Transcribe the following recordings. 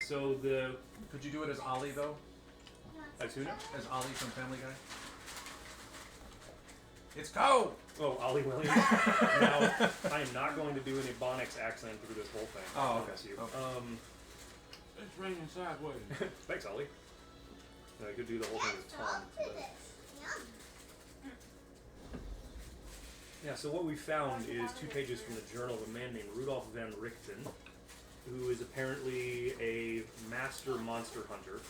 so the... Could you do it as Ollie, though? As who now? As Ollie from Family Guy? It's Go! Oh, Ollie Williams. Now, I am not going to do an Ebonics accent through this whole thing. Oh, okay. You. Okay. It's raining sideways. Thanks, Ollie. I could do the whole thing with Tom. But... Yeah, so what we found is 2 pages from the journal of a man named Rudolf van Richten, who is apparently a master monster hunter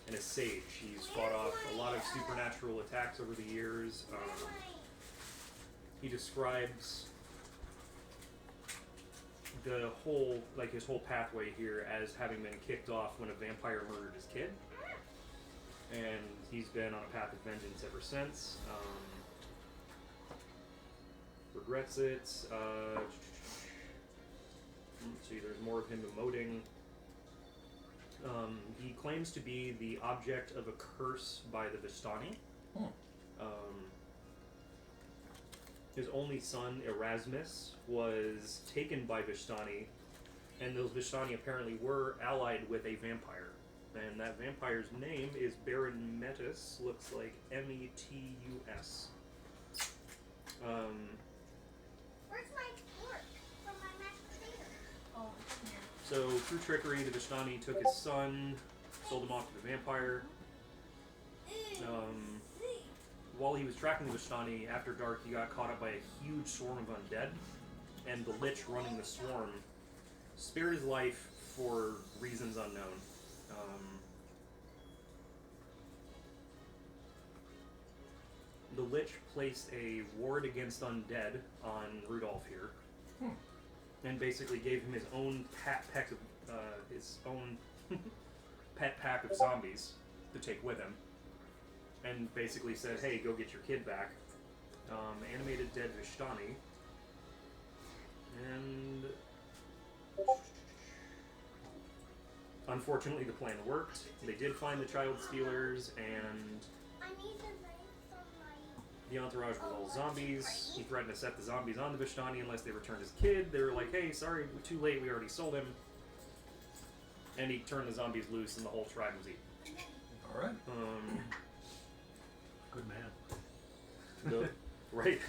and a sage. He's fought off a lot of supernatural attacks over the years. He describes the whole, like his whole pathway here as having been kicked off when a vampire murdered his kid. And he's been on a path of vengeance ever since. Regrets it. Let's see, there's more of him emoting. He claims to be the object of a curse by the Vistani. His only son, Erasmus, was taken by Vistani, and those Vistani apparently were allied with a vampire. And that vampire's name is Baron Metis, looks like M-E-T-U-S. Where's my fork from my mashed potato? Oh, it's in there. So, through trickery, the Vistani took his son, sold him off to the vampire. While he was tracking the Vistani, after dark, he got caught up by a huge swarm of undead, and the lich running the swarm spared his life for reasons unknown. The lich placed a ward against undead on Rudolph here, and basically gave him his own pet pack of zombies to take with him, and basically said, "Hey, go get your kid back." Animated dead Vistani, and unfortunately, the plan worked. They did find the child stealers, and I need the knife from my... the entourage was all zombies. He threatened to set the zombies on the Vistani unless they returned his kid. They were like, "Hey, sorry, we're too late, we already sold him." And he turned the zombies loose, and the whole tribe was eaten. Alright. Good man. Right.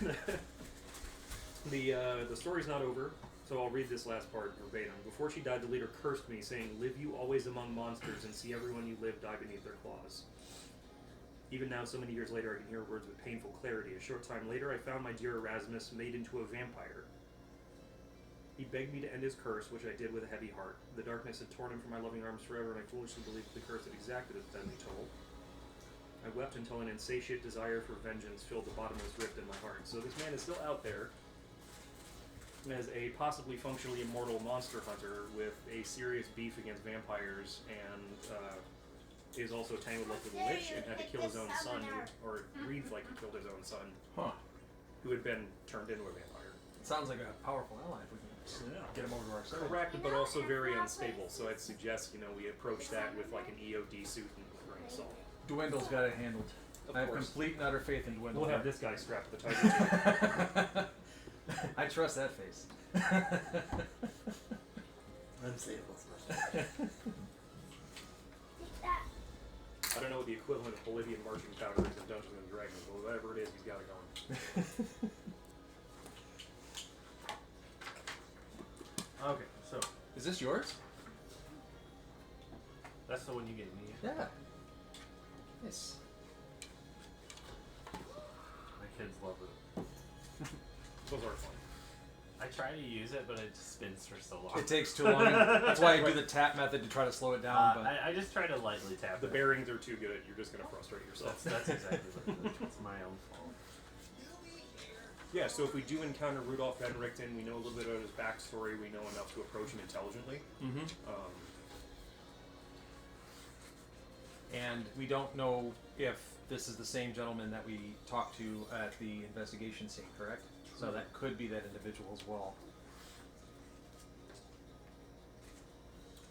The story's not over, so I'll read this last part verbatim. Before she died, the leader cursed me, saying, "Live you always among monsters, and see everyone you live die beneath their claws." Even now, so many years later, I can hear words with painful clarity. A short time later, I found my dear Erasmus made into a vampire. He begged me to end his curse, which I did with a heavy heart. The darkness had torn him from my loving arms forever, and I foolishly believed the curse had exacted its deadly toll. I wept until an insatiate desire for vengeance filled the bottomless rift in my heart. So this man is still out there as a possibly functionally immortal monster hunter with a serious beef against vampires, and is also tangled up with a lich and had to kill his own son, or it reads like he killed his own son, who had been turned into a vampire. It sounds like a powerful ally if we can get him over to our side. Correct, but also very unstable, so I'd suggest, we approach that with like an EOD suit and a grain of salt. Dwindle's got it handled. Of I have course. complete and utter faith in Dwindle. We'll have this guy strapped to the tiger. I trust that face. Unstable. I don't know what the equivalent of Bolivian marching powder is in Dungeons and Dragons, but whatever it is, he's got it going. Okay, so Is this yours? that's the one you gave me. Yeah. Nice. My kids love it. Those are fun. I try to use it, but it just spins for so long. It takes too long. That's why I do the tap method to try to slow it down. But I just try to lightly tap The it. bearings are too good, you're just going to frustrate yourself. That's exactly what it is. It's my own fault. Yeah, so if we do encounter Rudolf van Richten, we know a little bit about his backstory, we know enough to approach him intelligently. and we don't know if this is the same gentleman that we talked to at the investigation scene, correct? So that could be that individual as well.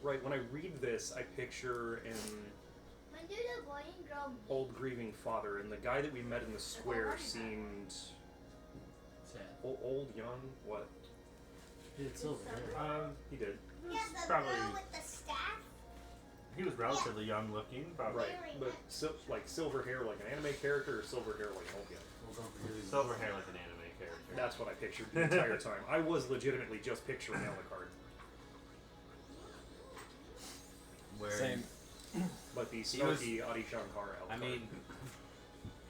Right, when I read this, I picture an When do the boy and girl meet? old grieving father, and the guy that we met in the square seemed Sad. old, young, what? It's over there. He did. Yeah, the Probably- girl with the staff. He was relatively young looking, but Right, but like silver hair like an anime character, or silver hair like an old guy? silver hair like an anime character. That's what I pictured the entire time. I was legitimately just picturing Alucard. Where Same. But the He was- snarky Adi Shankar Alucard. I mean,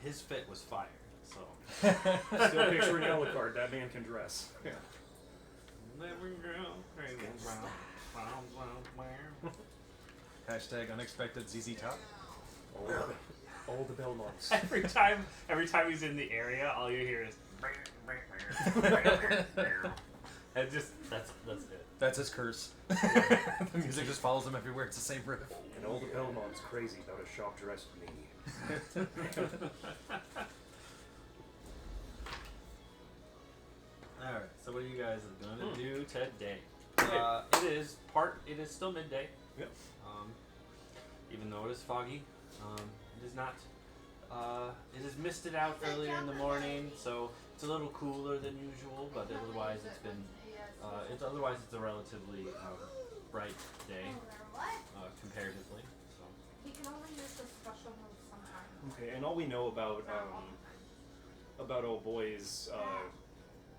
his fit was fire. So. Still picturing Alucard, that man can dress. Yeah. Hashtag unexpected ZZ Top. All the Belmonts. Every time he's in the area, all you hear is. And just that's it. That's his curse. The music just follows him everywhere. It's the same riff. And all the Belmonts crazy about a shop dressed me. All right. So what are you guys gonna do today? Okay. It is still midday. Yep. Even though it is foggy, it is not. It is misted out earlier in the morning, so it's a little cooler than usual. But otherwise, it's a relatively bright day comparatively. So. He can only use the special move sometimes. Okay, and all we know about old boy's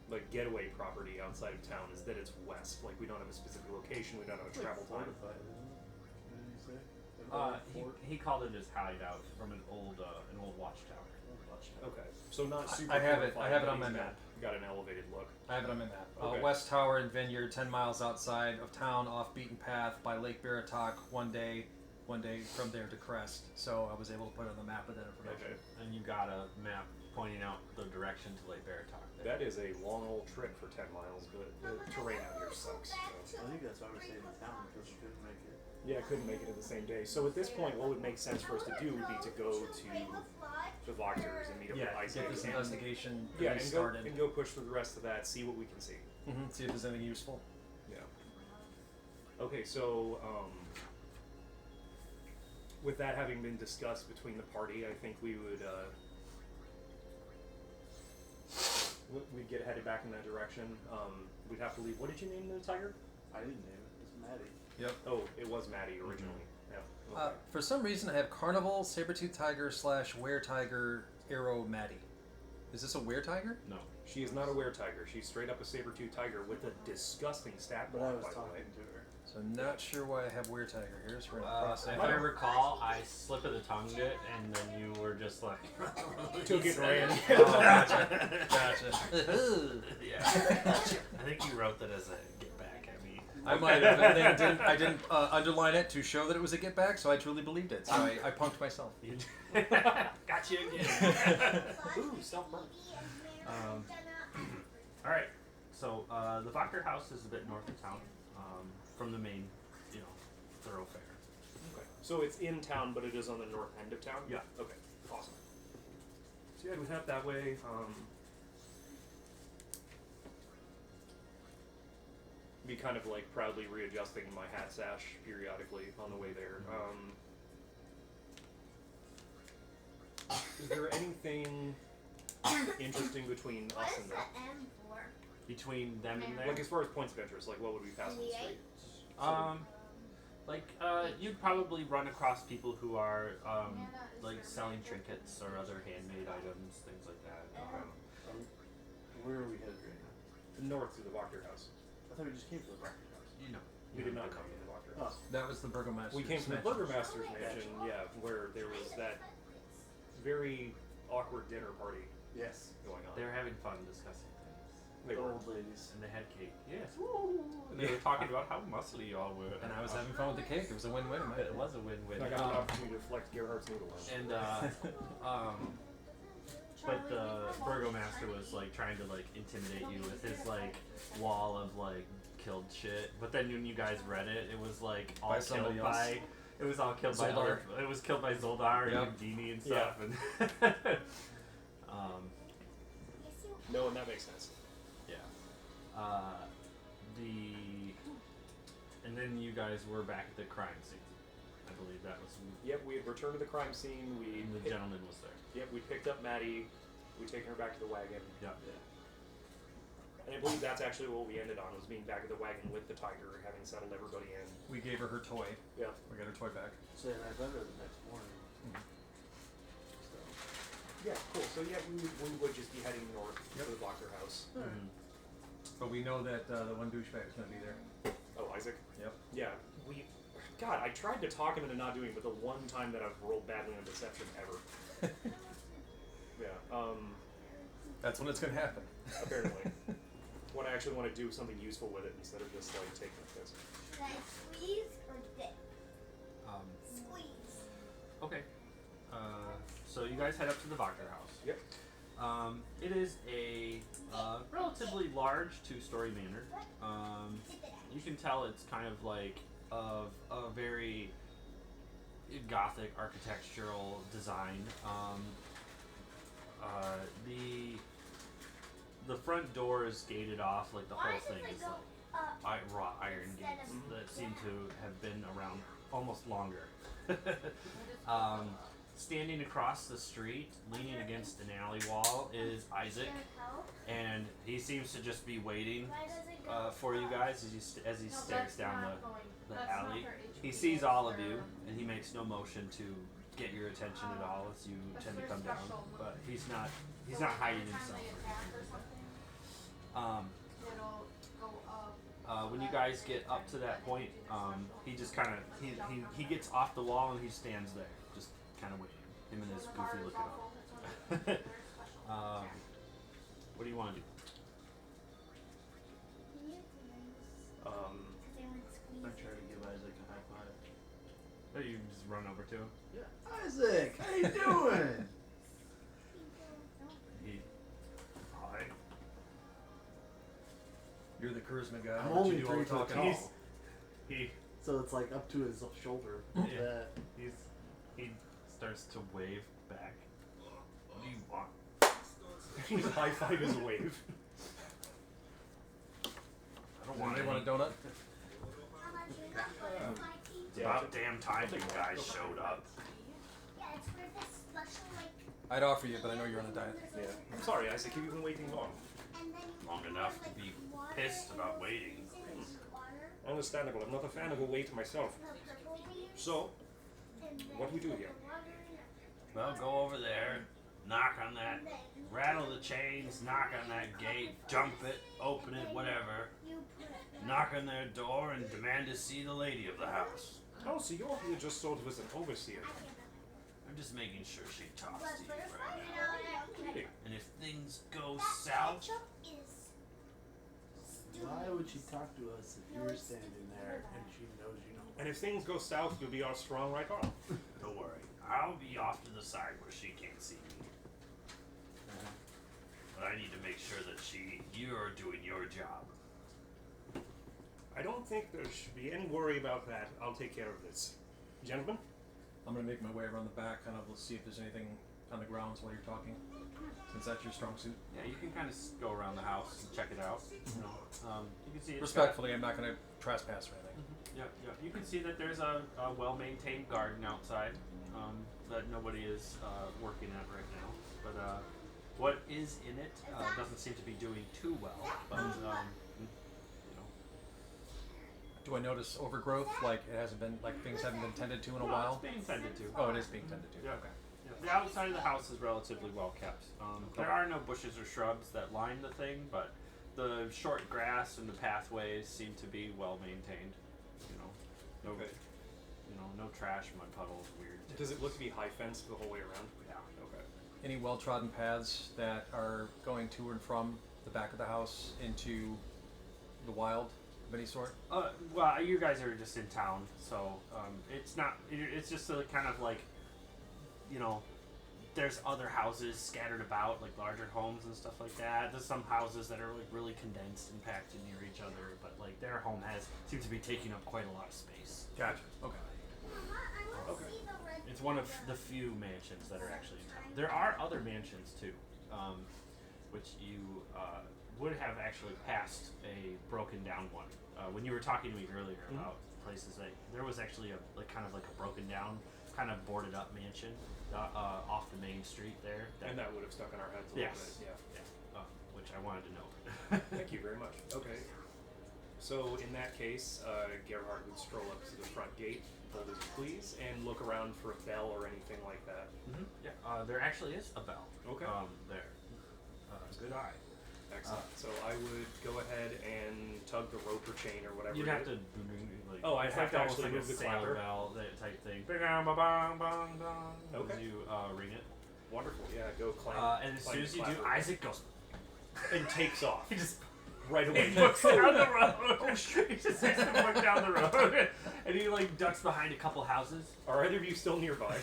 like getaway property outside of town is that it's west. Like we don't have a specific location, we don't have a travel time. He called it his hideout from an old watchtower. Okay, so not super. I have it. fortified, I have it but on my he's map. Got an elevated look. I have it on my map. Okay. West Tower and Vineyard, 10 miles outside of town, off beaten path by Lake Baratok. One day from there to Crest. So I was able to put it on the map with that information. Okay, And you got a map pointing out the direction to Lake Baratok. there. that is a long old trip for 10 miles, but the terrain out here sucks. So. I think that's why we're staying in town, because we couldn't make it. Yeah, I couldn't make it in the same day. So at this point, what would make sense for us to do would be to go to the Voctors and meet up Yeah, with get Isaac this and investigation yeah, really and started. go push through the rest of that, see what we can see. See if there's anything useful. Yeah. Okay, so with that having been discussed between the party, I think we would we'd get headed back in that direction. We'd have to leave. What did you name the tiger? I didn't name it. It's Maddie. Yep. Oh, it was Maddie originally. Yeah. Okay. For some reason, I have Carnival, Saber-tooth Tiger / Were-Tiger, Arrow Maddie. Is this a Were-Tiger? No. She is not a were-tiger. She's straight up a saber-tooth tiger with a disgusting stat But I block, was by the way. talking to her. So not sure why I have Were-Tiger here. So we're gonna cross If that I out. recall, I slip of the tongued it, and then you were just like Took it and ran. Oh, gotcha. Yeah. I think you wrote that as a get back at me. I might have, and then I didn't underline it to show that it was a get back, so I truly believed it. So I punked myself. Got you again. Ooh, self-burn. All right. So the Fokker House is a bit north of town, from the main, thoroughfare. Okay. So it's in town, but it is on the north end of town? Yeah. Okay. Awesome. So yeah, we head up that way. Be kind of like proudly readjusting my hat sash periodically on the way there. Is there anything interesting between us What is and the them? M for? Between them and there, Like as far as points of interest, like what would we pass on the street? you'd probably run across people who are like selling trinkets or other handmade items, things like that. Where are we headed right now? North to the Voctor House. I thought we just came to the Rocky House. We did not come to the Voctor House. That was the Burgomaster. We came from the Burgermaster's mansion, yeah, where there was that very awkward dinner party Yes. going on. They're having fun discussing things, They The were. old ladies. and they had cake. Yes, woo! And they were talking about how muscly you all were, And I was having fun with the cake. It was a win-win in my It opinion. was a win-win. I got an opportunity to flex Gerhardt's noodle lunch. And but the Burgomaster was like trying to like intimidate you with his like wall of like killed shit. But then when you guys read it, it was like all By killed somebody else. by. It was all killed by Zoldar. other. It was killed by Zoldar Yep. and Houdini and stuff. And Yes, you No, and that makes sense. yeah. And then you guys were back at the crime scene. I believe that was. Yep, we had returned to the crime scene. And the gentleman was there. Yep, we picked up Maddie. We taken her back to the wagon. Yep. And I believe that's actually what we ended on, was being back at the wagon with the tiger, having settled everybody in. We gave her toy. Yeah. We got her toy back. So then I found her the next morning. So. Yeah, cool. So yeah, we would just be heading north Yep. to the Blocker house. Mhm. But we know that the one douchebag is going to be there. Oh, Isaac? Yep. Yeah, God, I tried to talk him into not doing it, but the one time that I've rolled badly on deception ever. Yeah, That's when it's going to happen. apparently. When I actually want to do something useful with it instead of just, like, taking a piss. Should I squeeze or dip? Squeeze. Okay. So you guys head up to the Wagner house. Yep. It is a relatively large two-story manor. Dip it You can tell it's kind of like of a very gothic architectural design. The front door is gated off, like the Why whole does thing it is go like up wrought iron instead gates of that seem down? to have been around almost longer. Standing across the street, leaning against an alley wall, is Isaac, and he seems to just be waiting Why does it go for you up? guys as he stares down the alley. He sees all of you, and he makes no motion to get your attention at all as you tend to come down. But he's not hiding himself. When you guys get up to that point, he just kind of he gets off the wall and he stands there, just kind of waiting. Him and his goofy looking eye. What do you want to do? I try to give Isaac a high five. Oh, you just run over to him. Yeah. Isaac, how you doing? He. Hi. You're the charisma guy. I'm I'll let only you do all 3 the foot talking. tall. He. So it's like up to his shoulder. Yeah. Yeah. He starts to wave back. What do you want? He's high five his wave. I don't want Anybody want a any. donut? It's about damn time you guys showed up. Yeah, it's for this special, like, I'd offer you, but I know you're on a diet. Yeah. I'm sorry, Isaac, you've been waiting long. and then you Long put, enough to like, be water pissed about and waiting. water, Understandable. I'm not a fan of a wait myself. the purple leaves, So, and then what do we do put here? the water in it, Well, go over there, knock on that, and then rattle the chains, knock on that gate, jump it, open it, whatever. you put Knock on their door and demand to see the lady of the house. Oh, so you're here just sort of as an overseer. I'm just making sure she talks But to you first, right you now. know, Hey, And if things go that south, ketchup is stupid. Why would she talk to us if you're standing there and she knows you know? and if things go south, you'll be our strong right arm. don't worry. I'll be off to the side where she can't see me. But I need to make sure that you're doing your job. I don't think there should be any worry about that. I'll take care of this. Gentlemen? I'm gonna make my way around the back, kind of see if there's anything on the grounds while you're talking, since that's your strong suit. Yeah, you can kind of go around the house and check it out. You know, you can see it's Respectfully, I'm not gonna trespass or anything. Yeah, yeah. You can see that there's a well-maintained garden outside that nobody is working at right now. But what is in it doesn't seem to be doing too well. But you know, Do I notice overgrowth? Like it hasn't been, like things haven't been tended to in a no, while? it's being tended to. Oh, it is being tended to. Yeah. Okay. Yeah, the outside of the house is relatively well kept. There are no bushes or shrubs that line the thing, but the short grass and the pathways seem to be well maintained. You know, no, Okay. no trash, mud puddles, weird. Does it look to be high fenced the whole way around? Yeah. Okay. Any well-trodden paths that are going to and from the back of the house into the wild of any sort? Well, you guys are just in town, so it's not. It's just a kind of like, you know, there's other houses scattered about, like larger homes and stuff like that. There's some houses that are like really condensed and packed in near each other, but like their home seems to be taking up quite a lot of space. Gotcha. Okay. Mama, I want to Okay. see the red It's one of panda. the few mansions that are actually in town. There are other mansions too, which you would have actually passed a broken down one. When you were talking to me earlier about places that there was actually a kind of like a broken down, kind of boarded up mansion off the main street there. And that would have stuck in our heads a Yes. little bit. Yeah. which I wanted to note. Thank you very much. Okay. So in that case, Gerhard would stroll up to the front gate, hold his please, and look around for a bell or anything like that. Mm-hmm. Yeah. There actually is a bell. Okay. There. Good eye. Excellent. So I would go ahead and tug the rope or chain or whatever. You'd it have is. to. Like, Oh, I'd it's have like to almost actually like move a the sail clapper. bell type thing. Bang, Okay. As you ring it. Wonderful. Yeah. Go climb. And as climb soon the as you do, clapper. Isaac goes. and takes off He just right away. he looks down the road. He just takes him look down the road, and he like ducks behind a couple houses. Are either of you still nearby?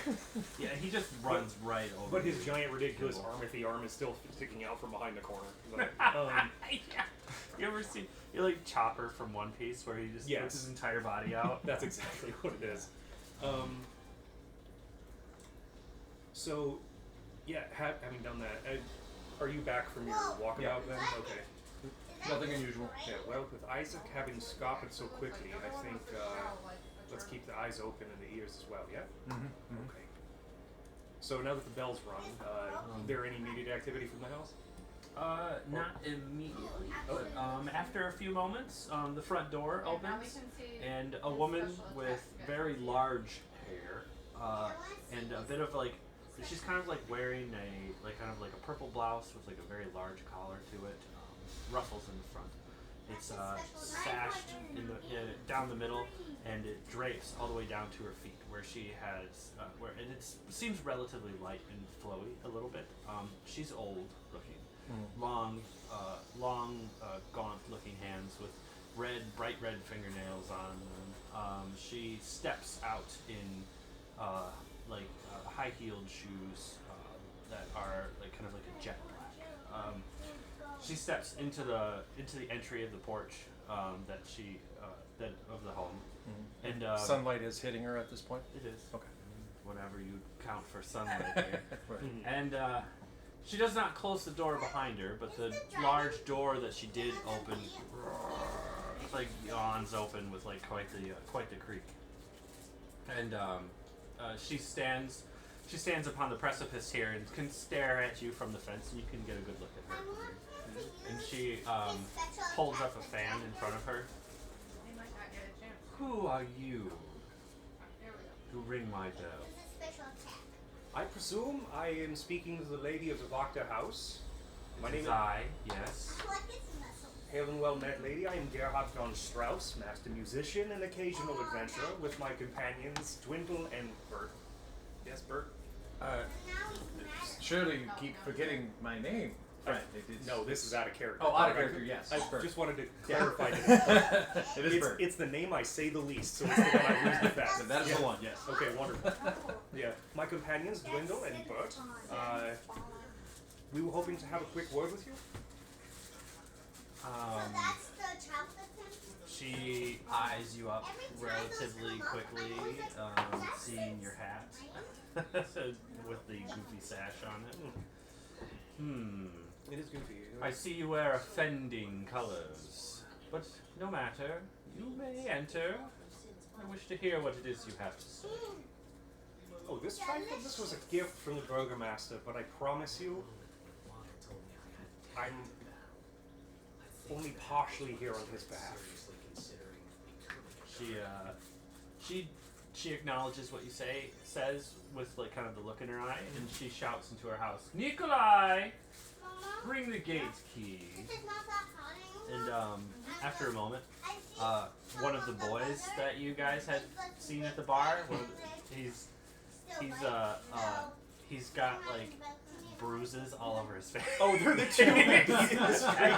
Yeah, he just runs right over. But his you. giant, ridiculous arm is still sticking out from behind the corner. But, Yeah. You ever see you like Chopper from One Piece where he just Yes. puts his entire body out? that's exactly what it is. So, yeah, having done that, are you back from your walkabout then? Okay. Nothing unusual. Yeah, well, with Isaac having scoppered so quickly, I think let's keep the eyes open and the ears as well, yeah? Mm-hmm. Okay. So now that the bell's rung, is there any immediate activity from the house? Not immediately, but after a few moments, the front door opens, and a woman with very large hair and a bit of like, she's kind of like wearing a purple blouse with like a very large collar to it, ruffles in the front. It's sashed in the down the middle, and it drapes all the way down to her feet, where she has and it seems relatively light and flowy a little bit. She's old looking. Long, gaunt-looking hands with bright red fingernails on them. She steps out in high-heeled shoes that are like kind of like a jet black. She steps into the entry of the porch that of the home, and Sunlight is hitting her at this point. it is Okay. whatever you count for sunlight here. Right. And she does not close the door behind her, but the large door that she did open, like yawns open with like quite the creak. And she stands upon the precipice here and can stare at you from the fence, and you can get a good look at her. And she holds up a fan in front of her. Who are you to ring my bell? I presume I am speaking to the lady of the Wachter house. My name is I, yes. Hail and well met, lady. I am Gerhard von Strauss, master musician and occasional adventurer, with my companions Dwindle and Bert. Yes, Bert? Surely you keep forgetting my name, friend. No, this is out of character. Oh, out of character, yes. I Bert. just wanted to clarify that. It is Bert. It's the name I say the least, so it's the one I lose the fastest. That is Yeah. the one, yes. Okay, wonderful. Yeah, my companions Dwindle and Bert. We were hoping to have a quick word with you. She eyes you up relatively quickly, seeing your hat with the goofy sash on it. It is goofy. I see you wear offending colors, but no matter. You may enter. I wish to hear what it is you have to say. Oh, this was a gift from the Burgomaster, but I promise you, I'm only partially here on his behalf. She acknowledges what you says with like kind of the look in her eye, and she shouts into her house, Nikolai, bring the gate key. And after a moment, one of the boys that you guys had seen at the bar, he's got like bruises all over his face. Oh, they're the two ladies in the street.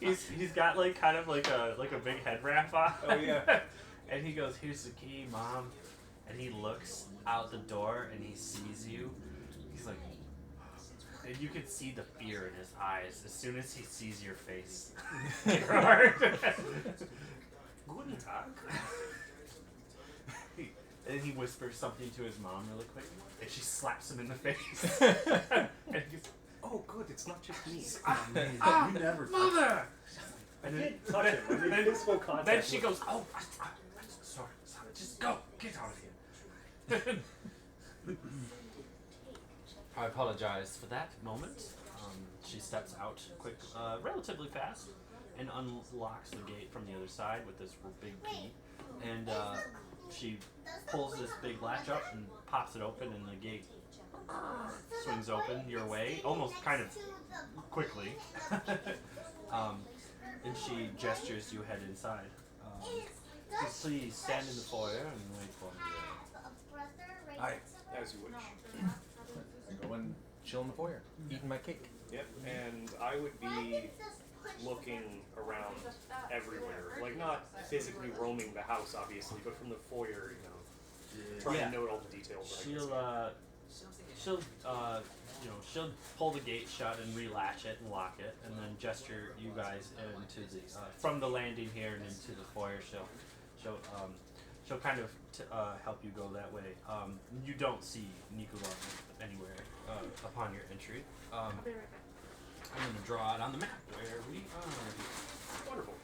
And he's got like kind of like a big head wrap on. Oh, yeah. And he goes, "Here's the key, Mom." And he looks out the door and he sees you. He's like, and you can see the fear in his eyes as soon as he sees your face. Gerhard. Guten Tag. And he whispers something to his mom really quick, and she slaps him in the face. And he's, Oh, good. It's not just me. You never touched Mother! I And did touch him. I made physical contact. then she with goes, "Oh, sorry, just go, get out of here." I apologize for that moment. she steps out relatively fast, and unlocks the gate from the other side with this big key. And she pulls this big latch up and pops it open, and the gate swings open your way, almost kind of quickly. And she gestures you head inside. Just please stand in the foyer and wait for me. Hi. As you wish. I go and chill in the foyer, eating my cake. Yep, and I would be looking around everywhere. Like, not physically roaming the house, obviously, but from the foyer, trying to note all the details. She'll pull the gate shut and relatch it and lock it, and then gesture you guys into the from the landing here and into the foyer. She'll kind of help you go that way. You don't see Nikolai anywhere upon your entry. I'll be right back. I'm going to draw it on the map where we are. Wonderful.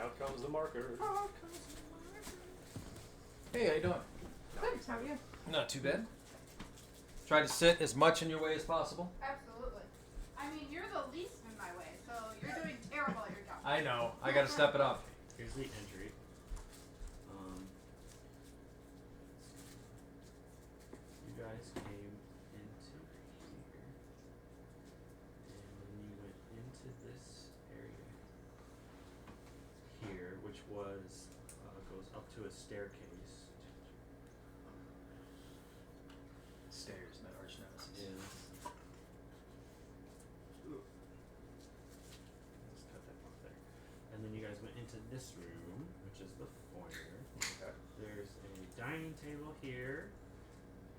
Out comes the marker. Hey, how you doing? Good, how are you? Not too bad. Try to sit as much in your way as possible. Absolutely. I mean, you're the least in my way, so you're doing terrible at your job. I know. I got to step it up. Here's the entry. You guys came into here, and then you went into this area here, which was goes up to a staircase. Stairs, not arch nemesis. Is let's cut that off there. And then you guys went into this room, which is the foyer. Okay. There's a dining table here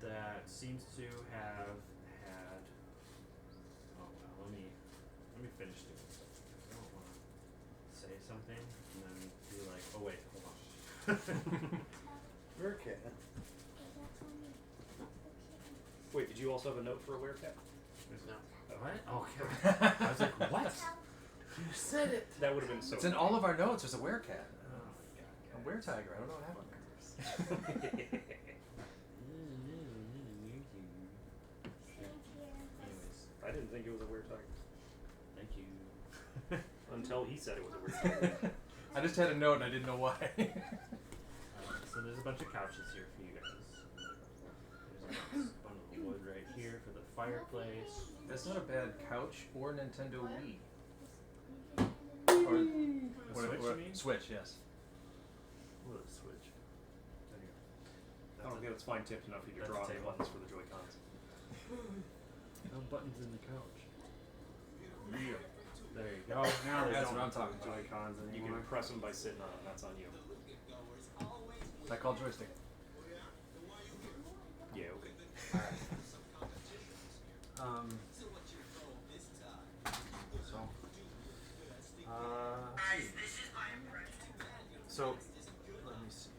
that seems to have had. Oh well, let me finish doing something. I don't want to say something and then be like, oh wait, hold on. Bearcat. Wait, did you also have a note for a werecat? No. What? Okay. I was like, what? You said it. That would have been so. It's in all of our notes. There's a werecat. Oh A weretiger. I don't know what happened there. Anyways, I didn't think it was a weird tiger thank you. until he said it was a weird tiger. I just had a note and I didn't know why. So there's a bunch of couches here for you guys. There's a bundle of wood right here for the fireplace. That's not a bad couch or Nintendo Wii. Or A Switch, you mean? Switch, yes. What a switch. There you go. I That's don't think it's fine tipped enough for you to that's draw a the table. buttons for the Joy-Cons. No buttons in the couch. Yeah. There you go. Now they That's don't what I'm talking about. Joy-Cons, and you can press them by sitting on them. That's on you. Is that called joystick? Yeah, okay. So, let me see.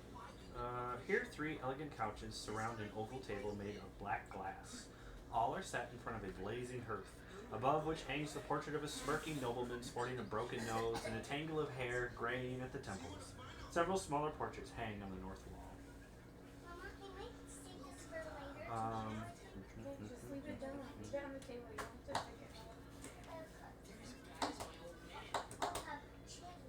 Here, 3 elegant couches surround an oval table made of black glass. All are set in front of a blazing hearth, above which hangs the portrait of a smirking nobleman sporting a broken nose and a tangle of hair graying at the temples. Several smaller portraits hang on the north wall. Mama, can we save this for later? Just leave it down. Leave it on the table. You don't have to take it.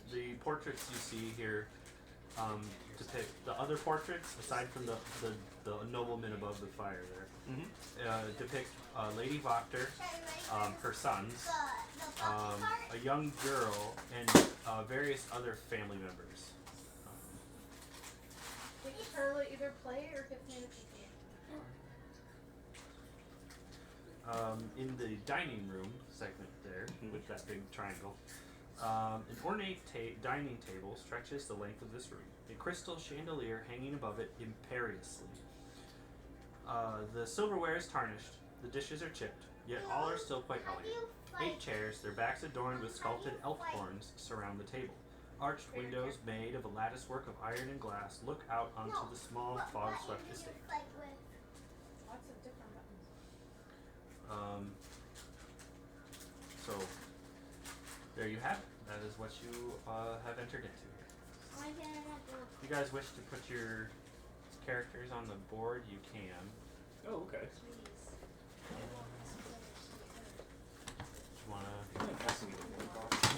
The portraits you see here depict the other portraits, aside from the nobleman above the fire there, depict Lady Voctor, her sons, a young girl, and various other family members. We can Charlie either play or get me to In the dining room segment there, with that big triangle, an ornate dining table stretches the length of this room, a crystal chandelier hanging above it imperiously. The silverware is tarnished, the dishes are chipped, yet all are still quite elegant. 8 chairs, their backs adorned with sculpted elk horns, surround the table. Arched windows made of a lattice work of iron and glass look out onto the small fog-swept estate. lots of different buttons. So, there you have it. That is what you have entered into here. You guys wish to put your characters on the board, you can. Oh, okay. You wanna?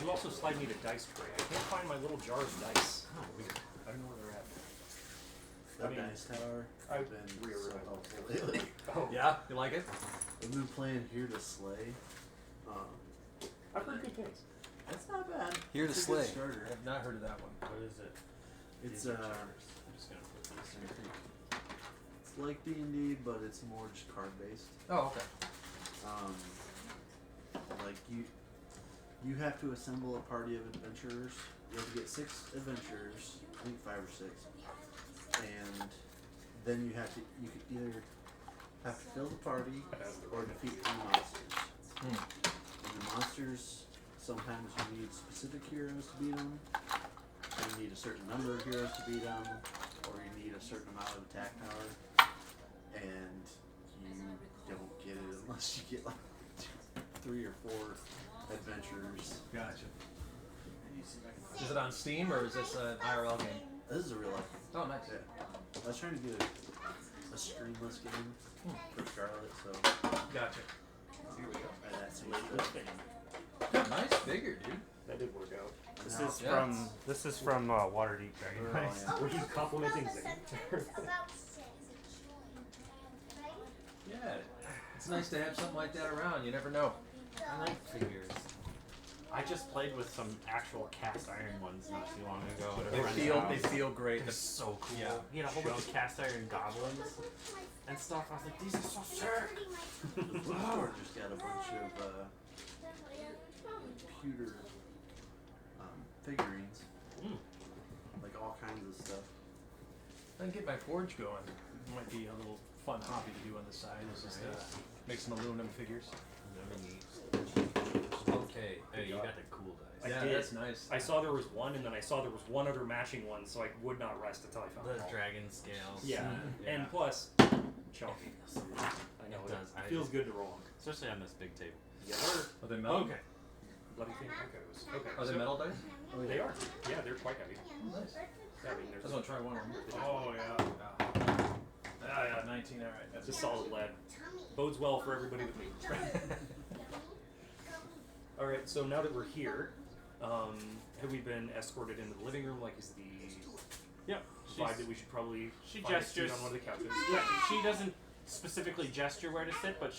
You also slide me the dice tray. I can't find my little jar of dice. Oh, weird. I don't know where they're at. That I mean, dice tower I've has been so rearranged. helpful lately. Oh, Yeah, you like it? I've been playing Here to Slay. I've heard good things. That's not bad. Here to It's a good Slay. starter. I have not heard of that one. What is it? It's These are charters. I'm just gonna put these in. it's like D&D, but it's more just card based. Oh, okay. Like you have to assemble a party of adventurers. You have to get 6 adventurers, I think 5 or 6, and then you could either have to fill the party or defeat 3 monsters. And the monsters, sometimes you need specific heroes to beat them, or you need a certain number of heroes to beat them, or you need a certain amount of attack power, and you don't get it unless you get like 3 or 4 adventurers. Gotcha. Is it on Steam or is this an IRL game? This is a real life. Oh, nice. Yeah. I was trying to get a streamless game for Scarlet, so Gotcha. Here we go. that's Nice figure, dude. That did work out. This is from Waterdeep Dragon. Were you complimenting Zane? About 6. Yeah. It's nice to have something like that around. You never know. I like figures. I just played with some actual cast iron ones not too long ago at a friend's house. They feel great. They're so cool. Yeah. He had a whole bunch of cast iron goblins and stuff. I was like, these are so sick. The bookstore just got a bunch of computer figurines, like all kinds of stuff. I can get my forge going. Might be a little fun hobby to do on the side. Is just make some aluminum figures. Okay. Hey, you got the cool dice. I Yeah, did. that's nice. I saw there was one, and then I saw there was one other matching one, so I would not rest until I found The them all. dragon scales. Yeah, Yeah. and plus, chunky. I know It does. It feels good to roll on. Especially on this big table. Yeah, they're Are they metal? Okay. bloody thing. Okay, okay. Are they so metal dice? They are. Yeah, they're quite heavy. Nice. I mean, I there's just want to try one of them. Oh yeah. Yeah, 19. All right. That's a solid lad. Bodes well for everybody with me. All right, so now that we're here, have we been escorted into the living room? Like, is the Yep. vibe that we should probably She find a seat gestures on one of the couches? Yeah, she doesn't specifically gesture where to sit, but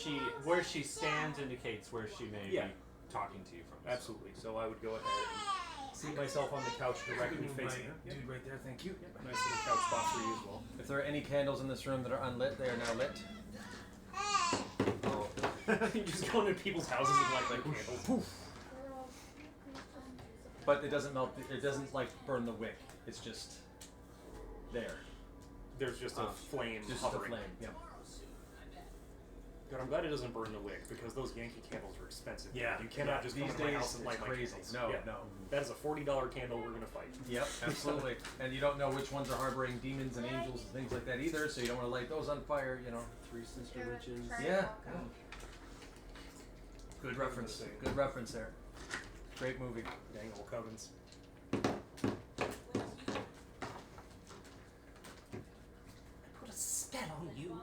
where she stands indicates where she may Yeah. be talking to you from. Absolutely. So I would go ahead and seat myself on the couch directly facing her. Dude, right there. Thank you. Nice little couch spot for you as well. If there are any candles in this room that are unlit, they are now lit. You just go into people's houses and light candles. But it doesn't melt. It doesn't like burn the wick. It's just there. There's just a flame Just hovering. a flame. Yep. God, I'm glad it doesn't burn the wick because those Yankee candles are expensive. Yeah. You cannot just come These to my days, house and light it's my crazy. candles. No, Yeah. no. That is a $40 candle we're gonna fight. Yep, absolutely. And you don't know which ones are harboring demons and angels and things like that either, so you don't want to light those on fire, you know. 3 sister witches. Yeah. Good reference. Good reference there. Great movie. Dang old covens. Put a spell on you.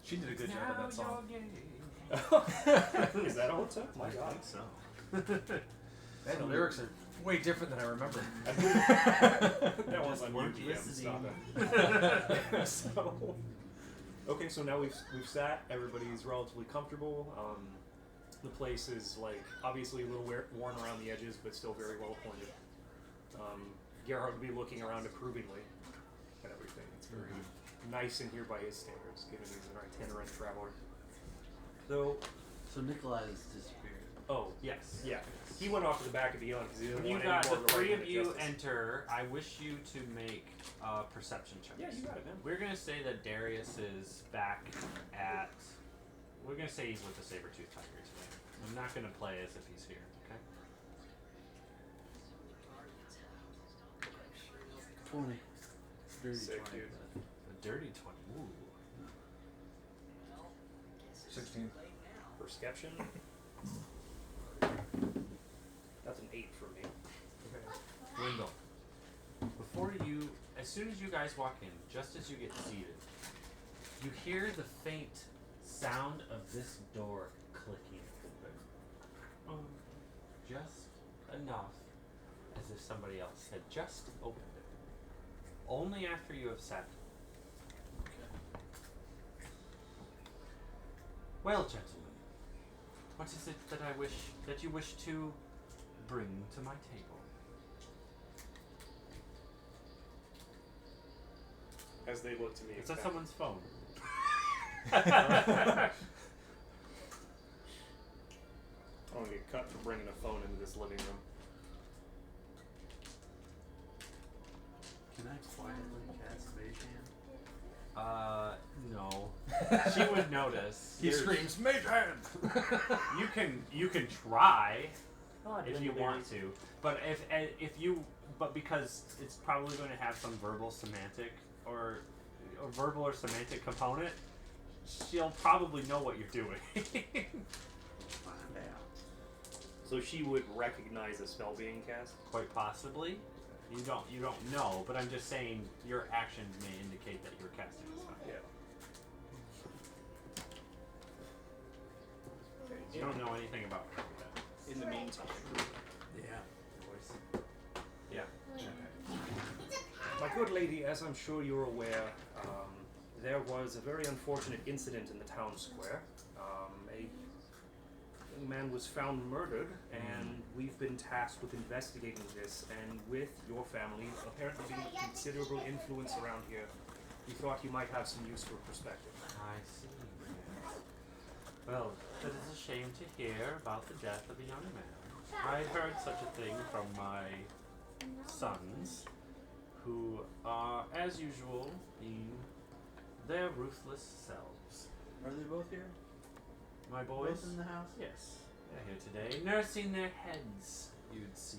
She did a good job of that song. Is that all it took? My God. So. Man, the lyrics are way different than I remember. That one's on weren't YouTube. listening. Stop it. So, okay, so now we've sat. Everybody's relatively comfortable. The place is like obviously a little worn around the edges, but still very well appointed. Gerhard would be looking around approvingly at everything. It's very nice in here by his standards, given he's an itinerant traveler. So Nikolai has disappeared. Oh yes, yeah. He went off to the back of the island because he didn't When you want got any the more three Roman of you justice. enter, I wish you to make perception checks. Yeah, you got it, man. We're gonna say that Darius is back at. We're gonna say he's with the saber-tooth tiger today. I'm not gonna play as if he's here. Okay. 20. Dirty Sick, 20. dude. A dirty 20. Ooh. 16. Perception. That's an 8 for me. Wendell. Before you, as soon as you guys walk in, just as you get seated, you hear the faint sound of this door clicking open. Just enough as if somebody else had just opened it. Only after you have sat. Well, gentlemen, what is it that you wish to bring to my table? As they look to me. Is that someone's phone? I'm gonna get cut for bringing a phone into this living room. Can I quietly cast Mage Hand? No. She would notice. He There's- screams, "Mage hand!" You can try Oh, if you want to, but but because it's probably going to have some verbal semantic or verbal or semantic component, she'll probably know what you're doing. Find out. So she would recognize a spell being cast? Quite possibly. You don't know, but I'm just saying your actions may indicate that you're casting a spell. Yeah. You don't know anything about that. In the meantime. Yeah. Yeah. My good lady, as I'm sure you're aware, there was a very unfortunate incident in the town square. A young man was found murdered, and we've been tasked with investigating this, and with your family apparently being of considerable influence around here, we thought you might have some useful perspective. I see. Well, that is a shame to hear about the death of a young man. I heard such a thing from my sons, who are, as usual, being their ruthless selves. Are they both here? My boys, Both in the house? yes, they're here today, nursing their heads, you'd see.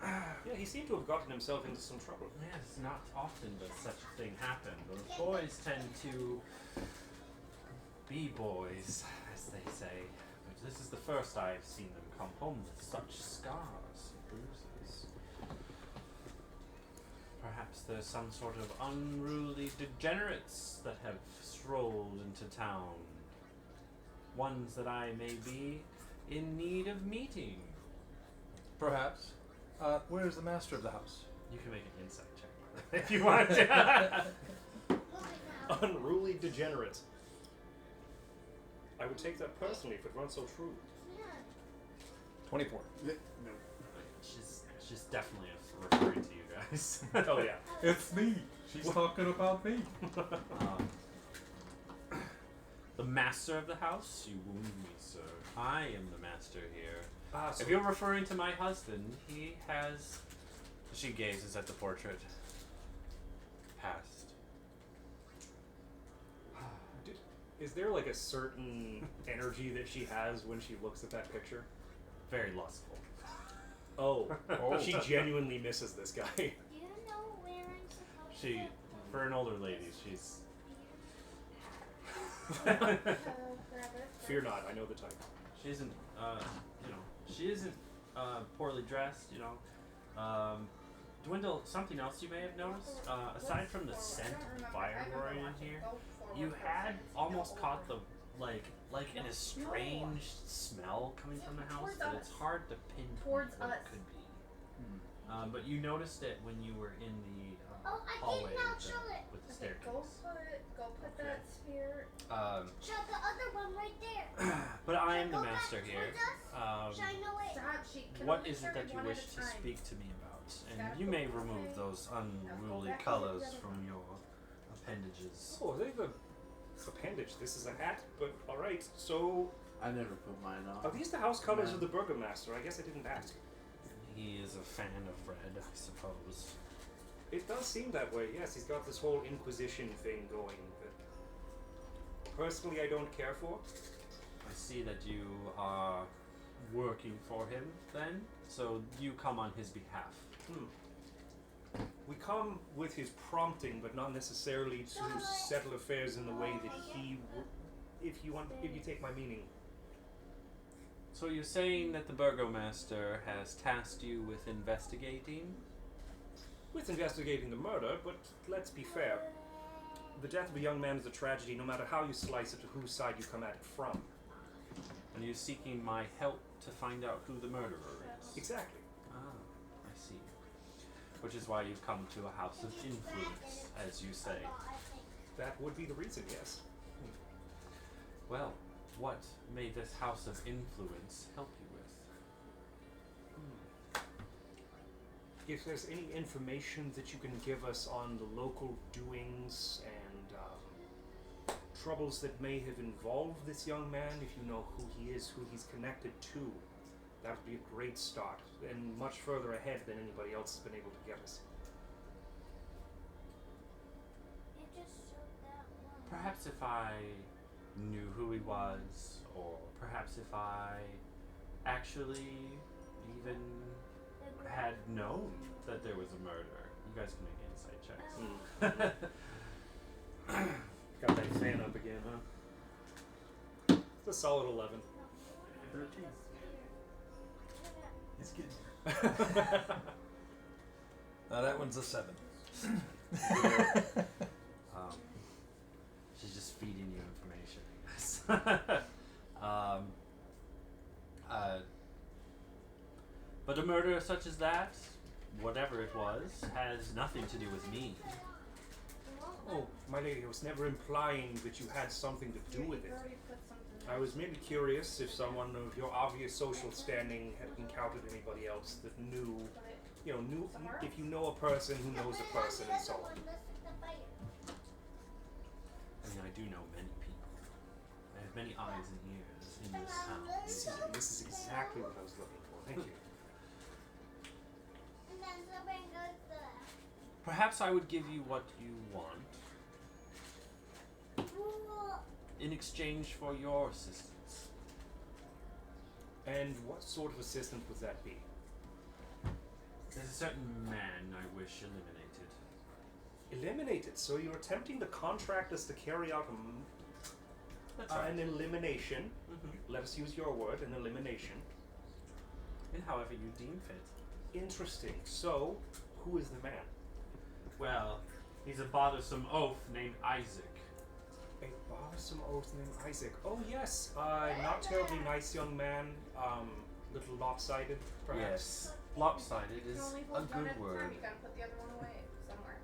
Yeah, he seemed to have gotten himself into some trouble. Yes, not often does such a thing happen. Those boys tend to be boys, as they say. But this is the first I've seen them come home with such scars and bruises. Perhaps there's some sort of unruly degenerates that have strolled into town. Ones that I may be in need of meeting. Perhaps. Where's the master of the house? You can make an insight check if you want to. Unruly degenerates. I would take that personally if it weren't so true. 24. No. She's definitely referring to you guys. Oh yeah. It's me. She's talking about me. The master of the house? You wound me, sir. I am the master here. So If you're referring to my husband, he has... She gazes at the portrait. Passed. is there like a certain energy that she has when she looks at that picture? Very lustful. Oh, Oh. she genuinely misses this guy. Do you know where I'm supposed She, for an older lady, she's... Fear not, I know the type. She isn't, she isn't poorly dressed, Dwindle, something else you may have noticed, aside from the scent of fire roaring in here, you had almost caught the, like an estranged smell coming from the house, but it's hard to pinpoint Towards what us. it could be. But you noticed it when you were in the Oh, I hallway did not with show it. the Go staircase. put that sphere. Shut the other one right there. But I am the Go back master here. towards us. Should I know it? Stop. She can What only is it turn that you one wish at a to time. speak to me about? And Gotta you go may back remove away. those unruly back colors over the from your appendages. Oh, they have a appendage. This is a hat, but alright. So, I never put mine on. are these the house colors Man. of the Burgomaster? I guess I didn't ask. He is a fan of red, I suppose. It does seem that way, yes. He's got this whole Inquisition thing going that personally I don't care for. I see that you are working for him then, so you come on his behalf. We come with his prompting, but not necessarily to settle affairs in the way that he would. If you take my meaning. So you're saying that the Burgomaster has tasked you with investigating? with investigating the murder, but let's be fair. The death of a young man is a tragedy no matter how you slice it or whose side you come at it from. And you're seeking my help to find out who the murderer is. Exactly. Ah, I see. Which is why you've come to a house of influence, as you say. That would be the reason, yes. Well, what may this house of influence help you with? If there's any information that you can give us on the local doings and troubles that may have involved this young man, if you know who he is, who he's connected to, that would be a great start, and much further ahead than anybody else has been able to get us. You just showed that one. Perhaps if I knew who he was, or perhaps if I actually even had known that there was a murder. You guys can make insight checks. Got that fan up again, huh? It's a solid 11. 13. He's getting Now that one's a 7. She's just feeding you information, I guess. But a murder such as that, whatever it was, has nothing to do with me. Oh, my lady, I was never implying that you had something to do with it. I was merely curious if someone of your obvious social standing had encountered anybody else that knew, if you know a person who knows a person and so on. I mean, I do know many people. I have many eyes and ears in this town. See, this is exactly what I was looking for. Thank you. And then somebody goes to Perhaps I would give you what you want in exchange for your assistance. And what sort of assistance would that be? There's a certain man I wish eliminated. Eliminated. So you're attempting to contract us to carry out That's right. an elimination. Mm-hmm. Let us use your word, an elimination. And however you deem fit. Interesting. So, who is the man? Well, he's a bothersome oaf named Isaac. A bothersome oath named Isaac. Oh yes, not terribly nice young man. Little lopsided, perhaps. Yes. Lopsided You can is only a hold one good at a word. time. You gotta put the other one away somewhere.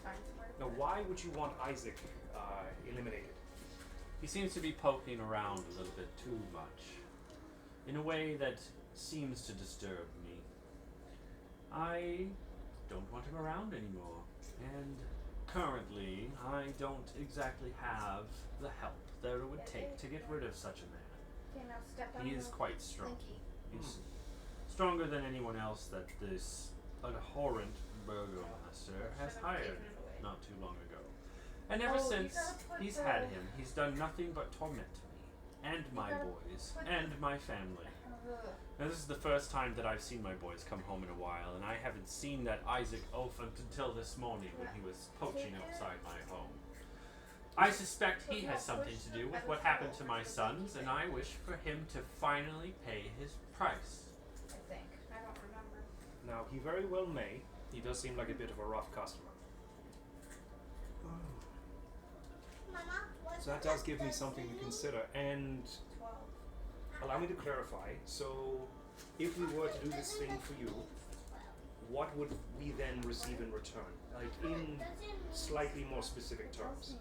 Find somewhere to Now, put it. why would you want Isaac eliminated? He seems to be poking around a little bit too much, in a way that seems to disturb me. I don't want him around anymore, and currently I don't exactly have the help that it would take to get rid of such a man. Okay, now step on He is the quite strong. Blinky. He's stronger than anyone else that this abhorrent burgomaster has Should've hired taken it away. not too long ago. And ever Oh, you since gotta put he's the- had him, he's done nothing but torment me, and my gotta boys, put and my family. Ugh. Now this is the first time that I've seen my boys come home in a while, and I haven't seen that Isaac Ophant until this morning when he was poaching outside my home. I suspect he has something to do with what happened to my sons, and I wish for him to finally pay his price. I think. I don't remember. Now, he very well may. He does seem like a bit of a rough customer. Mama, what's So that does give me something to consider. And 12. allow me to clarify. So, if we were to do this thing for you, what would we then receive in return? Like, in slightly more specific terms.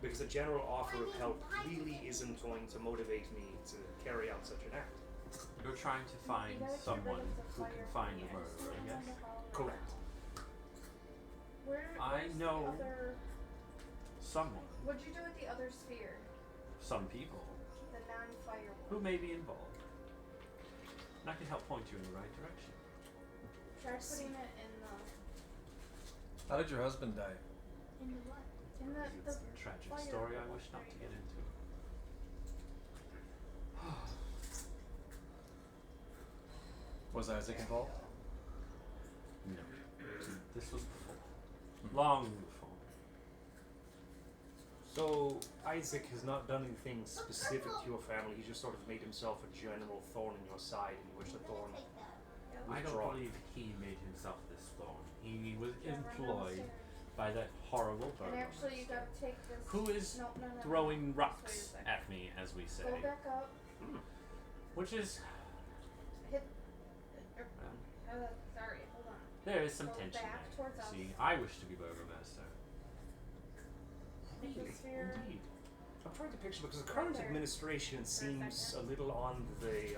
Because a general offer of help really isn't going to motivate me to carry out such an act. You're trying to find someone who can find the murderer, yes? Correct. Where's I the know other, someone, what'd you do with the other sphere? some people, The non-fire who one. may be involved. And I can help point you in the right direction. Try putting it in the How did your husband die? in the what? In the It's a tragic fire story I one, wish not there to you get go. into. Was Isaac involved? No. This was before. Long before. So, Isaac has not done anything specific to your family. He just sort of made himself a general thorn in your side, and you wish the thorn I don't withdrawn. believe he made himself this thorn. He was employed by that horrible And burgomaster. actually, you gotta take this. Who is no, throwing Just rocks wait a second. at me, as we say. Go back up. Which is, Hit. well, Sorry, hold on. there is some Go tension back there. towards us. See, I wish to be burgomaster. Hit the sphere. Indeed. I'm trying to picture because the current there. administration seems second. a little on the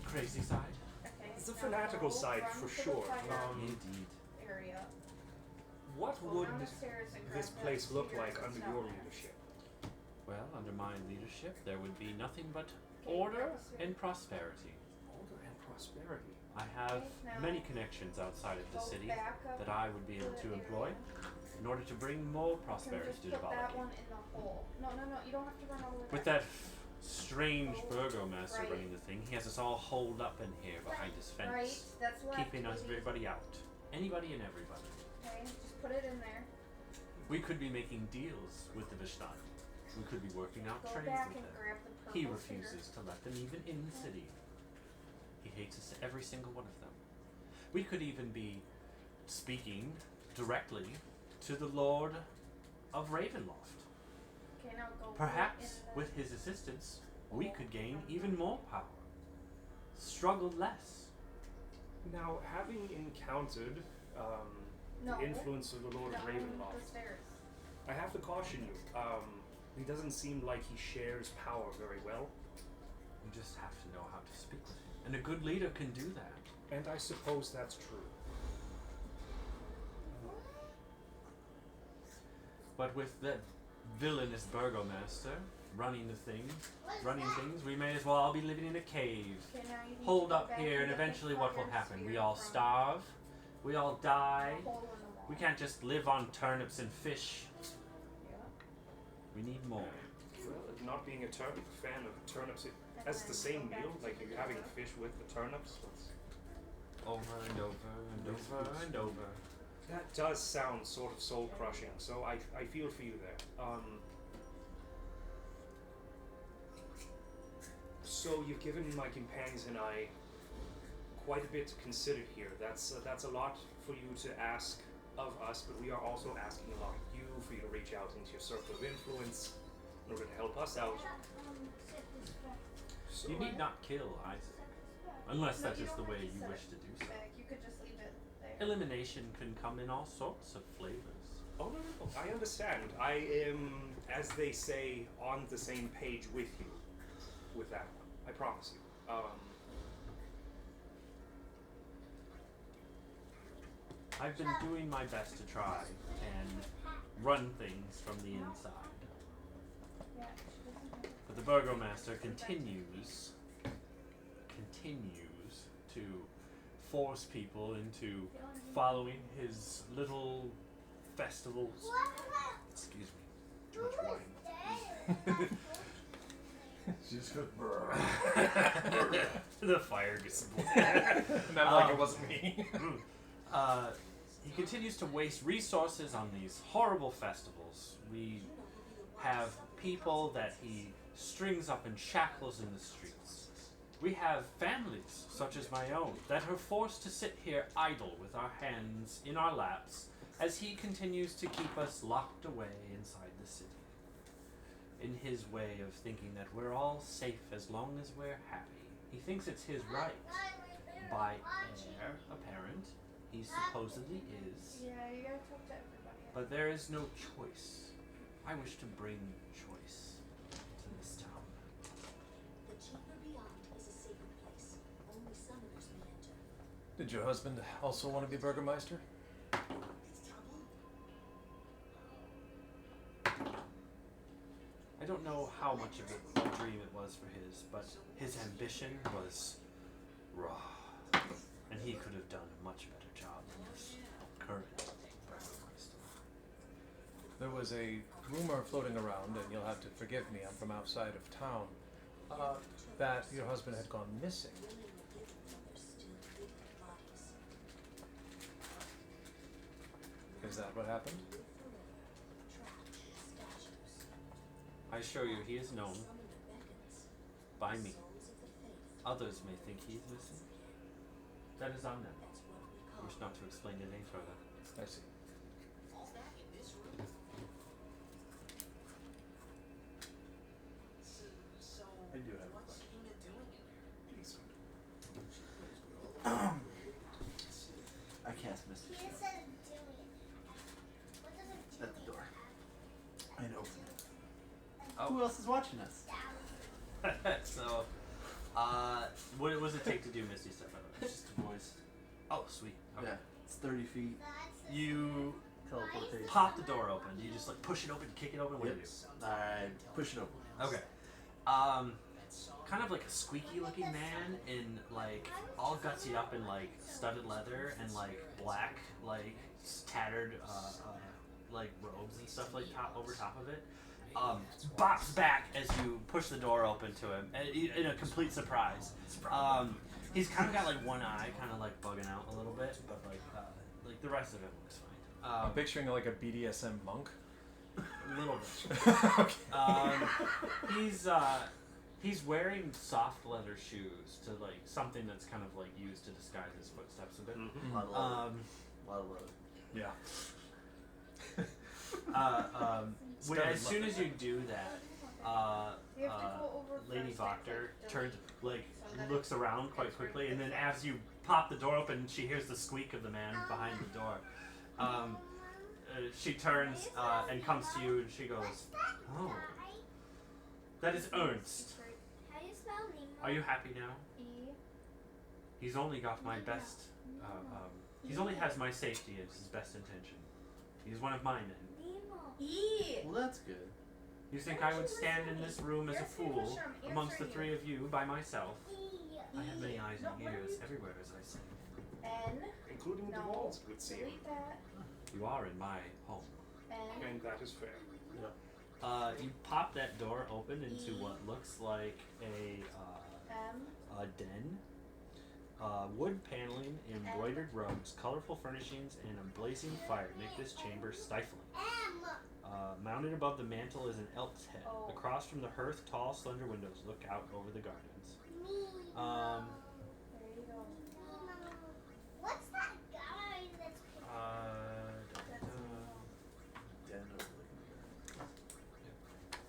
Crazy side? Okay. It's the now fanatical go, side run for to the sure. fire Indeed. area. what Go would down the stairs and this grab place that look sphere like that's under down your there. leadership? Well, under my leadership, there would be nothing but Okay, order grab the sphere. and prosperity. Order and prosperity. I have Okay, now many connections outside of the Go city back up that I would be able to the employ area. in order to bring more You can prosperity just to put that Devalaki. one in the hole. No, you don't have to run all the way With back. that strange burgomaster Right. running the thing, he has us all holed up in here behind his fence, Right, that's left. keeping us baby. everybody out. Anybody and everybody. Okay, just put it in there. We could be making deals with the Vishnad. We could be working out Go trades back with and them. grab the purple He sphere. refuses to let them even in the city. He hates us, every single one of them. We could even be speaking directly to the Lord of Ravenloft. Okay, now go Perhaps, right in the with his assistance, we could gain even more power. Struggle less. Now, having encountered No. the influence of the Lord of down the Ravenloft, stairs. I have to caution you. He doesn't seem like he shares power very well, We just have to know how to speak with him. And a good leader can do that. and I suppose that's true. But with that villainous burgomaster running things, we may as well all be living in a cave. Okay, now you need Hold to go up back here, and get the eventually what will fire happen? sphere We all from starve, we all the die. hole in the wall. We can't just live on turnips and fish. Yeah. We need more. Well, not being a fan of turnips, And that's then the same go back meal. to Like the you're having other. fish with the turnips. Over and over and over and over. That does sound sort of soul crushing. So I feel for you there. So you've given my companions and I quite a bit to consider here. That's a lot for you to ask of us, but we are also asking a lot of you for you to reach out into your circle of influence in order to help us out. So You need not kill Isaac, unless No, that's you just the don't have way to you set wish it to do so. back. You could just leave it there. Elimination can come in all sorts of flavors. Oh no, I understand. I am, as they say, on the same page with you with that one. I promise you. I've been doing my best to try and run things from the inside. Yeah, she doesn't have it. But the burgomaster continues to force people into following his little festivals. Excuse me, too much wine. She's good. The fire gets blown. Not like it wasn't me. He continues to waste resources on these horrible festivals. We have people that he strings up in shackles in the streets. We have families, such as my own, that are forced to sit here idle with our hands in our laps as he continues to keep us locked away inside the city. In his way of thinking that we're all safe as long as we're happy. He thinks it's his right. By heir apparent, he supposedly is. Yeah, you gotta talk to everybody. But there is no choice. I wish to bring choice to this town. The chamber beyond is a sacred place. Only summoners may enter. Did your husband also want to be burgomaster? I don't know how much of a dream it was for his, but his ambition was raw. And he could have done a much better job than this current burgomaster. There was a rumor floating around, and you'll have to forgive me, I'm from outside of town, that your husband had gone missing. Is that what happened? I assure you, he is known by me. Others may think he is missing. That is on them. That's what we I call wish not to explain it any further. I see. I do have a question. I cast Misty He Step just said Julian. What does a at the door. And open it. Oh. Who else is watching us? So, what does it take to do Misty Step? By the way? It's just a voice. Oh, sweet. Okay. Yeah, it's 30 feet. You Teleportation. pop the door open. Do you just like push it open, kick it open? What do you do? I push it open. Okay. Kind of like a squeaky looking man in like all gutsy up in like studded leather and like black like tattered like robes and stuff like over top of it. Bops back as you push the door open to him in a complete surprise. He's kind of got like one eye kind of like bugging out a little bit, but like the rest of it looks fine. I'm picturing like a BDSM monk. A little bit. He's wearing soft leather shoes to like something that's kind of like used to disguise his footsteps a bit. Mm-hmm. A lot of leather. A lot of leather. Yeah. As soon as you do that, You have to go over Lady first, Voctor like, turns, like, so that looks around quite quickly, and then as you pop the door open, she hears the squeak of the man behind the door. She turns and comes to you, and she goes, "Oh, that is Ernst. How do you spell Nemo? Are you happy now? He's only got my best. He's only has my safety as his best intention. He's one of my men. Well, that's good. You think I would stand in this room as a fool amongst the three of you by myself? I have many eyes and ears everywhere, as I say. N. Including the No. walls, it would seem. Delete that. You are in my home. N. And that is fair. You pop that door open into what looks like M. a den. Wood paneling, embroidered rugs, colorful furnishings, and a blazing fire make this chamber stifling. Mounted above the mantel is an elk's head. Oh. Across from the hearth, tall, slender windows look out over the gardens. There you go. What's that guy that's Den overlooking the gardens.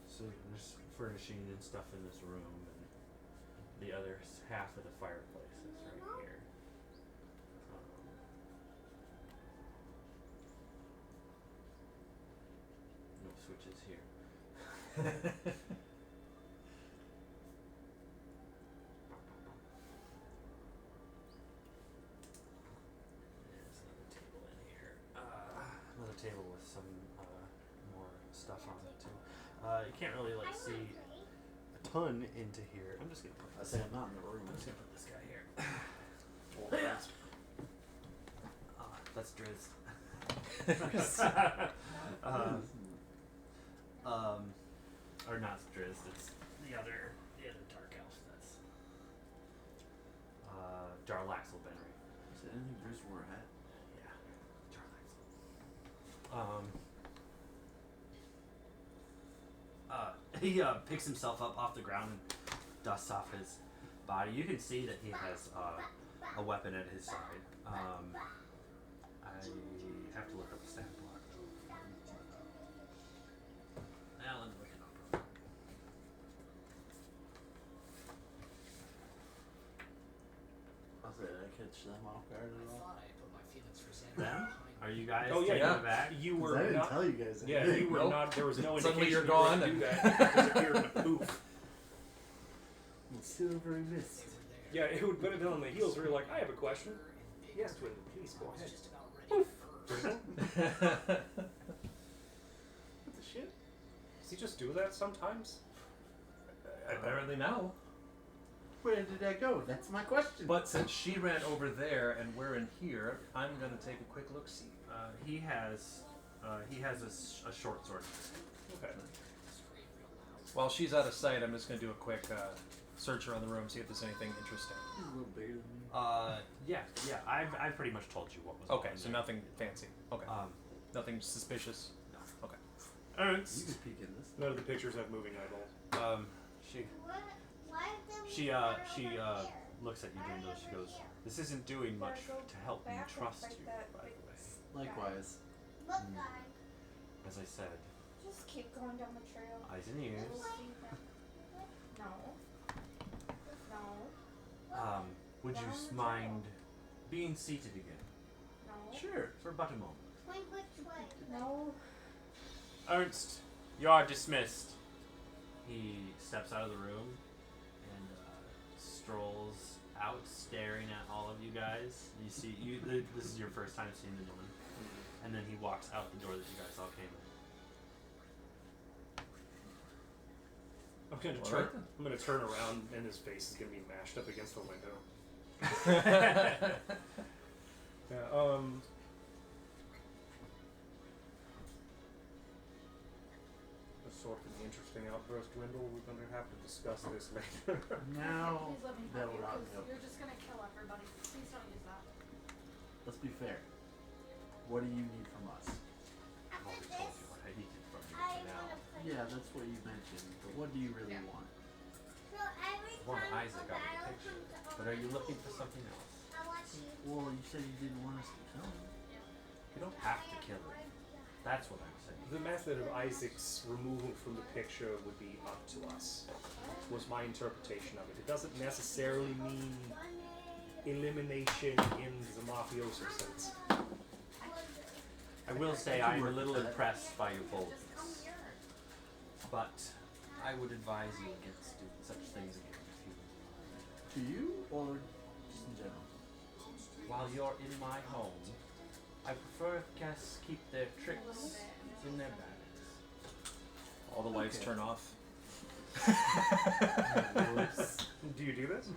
So there's furnishing and stuff in this room, and the other half of the fireplace is right here. No switches here. There's another table in here. Another table with some more stuff on it too. You can't really like see a ton into here. I'm just gonna put I say I'm not in the room. I'm just gonna put this guy here. Well, that's That's Driz. Or not Driz, it's the other dark elf. That's Jarlaxle Benry. I didn't think Bruce wore a hat. Yeah, Jarlaxle. He picks himself up off the ground and dusts off his body. You can see that he has a weapon at his side. I have to look up a stat block though. Now let me look it up real quick. I said, did I catch them off guard at all? Them? Are you guys Oh, yeah, taking yeah. it back? you 'Cause were I didn't not. tell you guys Yeah, anything. you were Nope. not. There was no Suddenly indication you're you gone were and- gonna do that. You disappeared in a poof. Silvery mist. Yeah, it would have been on the heels where you're like, I have a question. Yes, Twin, please go ahead. What the shit? Does he just do that sometimes? Apparently now. Where did I go? That's my question. But since she ran over there and we're in here, I'm gonna take a quick look see. He has a short sword. Okay. While she's out of sight, I'm just gonna do a quick search around the room, see if there's anything interesting. He's a little bigger than me. Yeah. I pretty much told you what was. Okay, on so there. nothing fancy. Okay. Um, Nothing suspicious. no. Okay. You Ernst. can peek in this. None of the pictures have moving eyeballs. She What? Why is there she water over she there? looks at you, Why are Dwindle. they She over goes, here? "This isn't doing much Gotta go to help me back and trust fight you, that by big the way. Likewise. What guy? As I said, Just keep going down the trail. eyes and ears. We'll see them. No. No. Would you Down the mind being seated again No. Sure. for but a moment? Point which way? No. Ernst, you are dismissed. He steps out of the room and strolls out, staring at all of you guys. You see, this is your first time seeing the woman, and then he walks out the door that you guys all came in. I'm gonna All turn. right then. I'm gonna turn around, and his face is gonna be mashed up against the window. Yeah. That's sort of an interesting outburst, Dwindle. We're gonna have to discuss this later. Now, Please let me that help you, will not 'cause help. you're just gonna kill everybody. Please don't use that. Let's be fair. What do you need from us? I've already told you what I needed from you I for now. want to play. Yeah, that's what you mentioned. But what do you really Yeah. want? So every One time Isaac a out of the battle picture. comes But are you looking for something else? I want you. Well, you said you didn't want us to kill him. You don't have to kill him. That's what I'm saying. The method of Isaac's removal from the picture would be up to us. Was my interpretation of it. It doesn't necessarily mean elimination in the mafioso sense. I will say I I can am a work little with that. impressed by your Just come boldness, here. but I would advise you against doing such things again if you To you, or just in general? While you're in my home, I prefer if guests keep their tricks in their bags. All the lights Okay. turn off. Do you do this?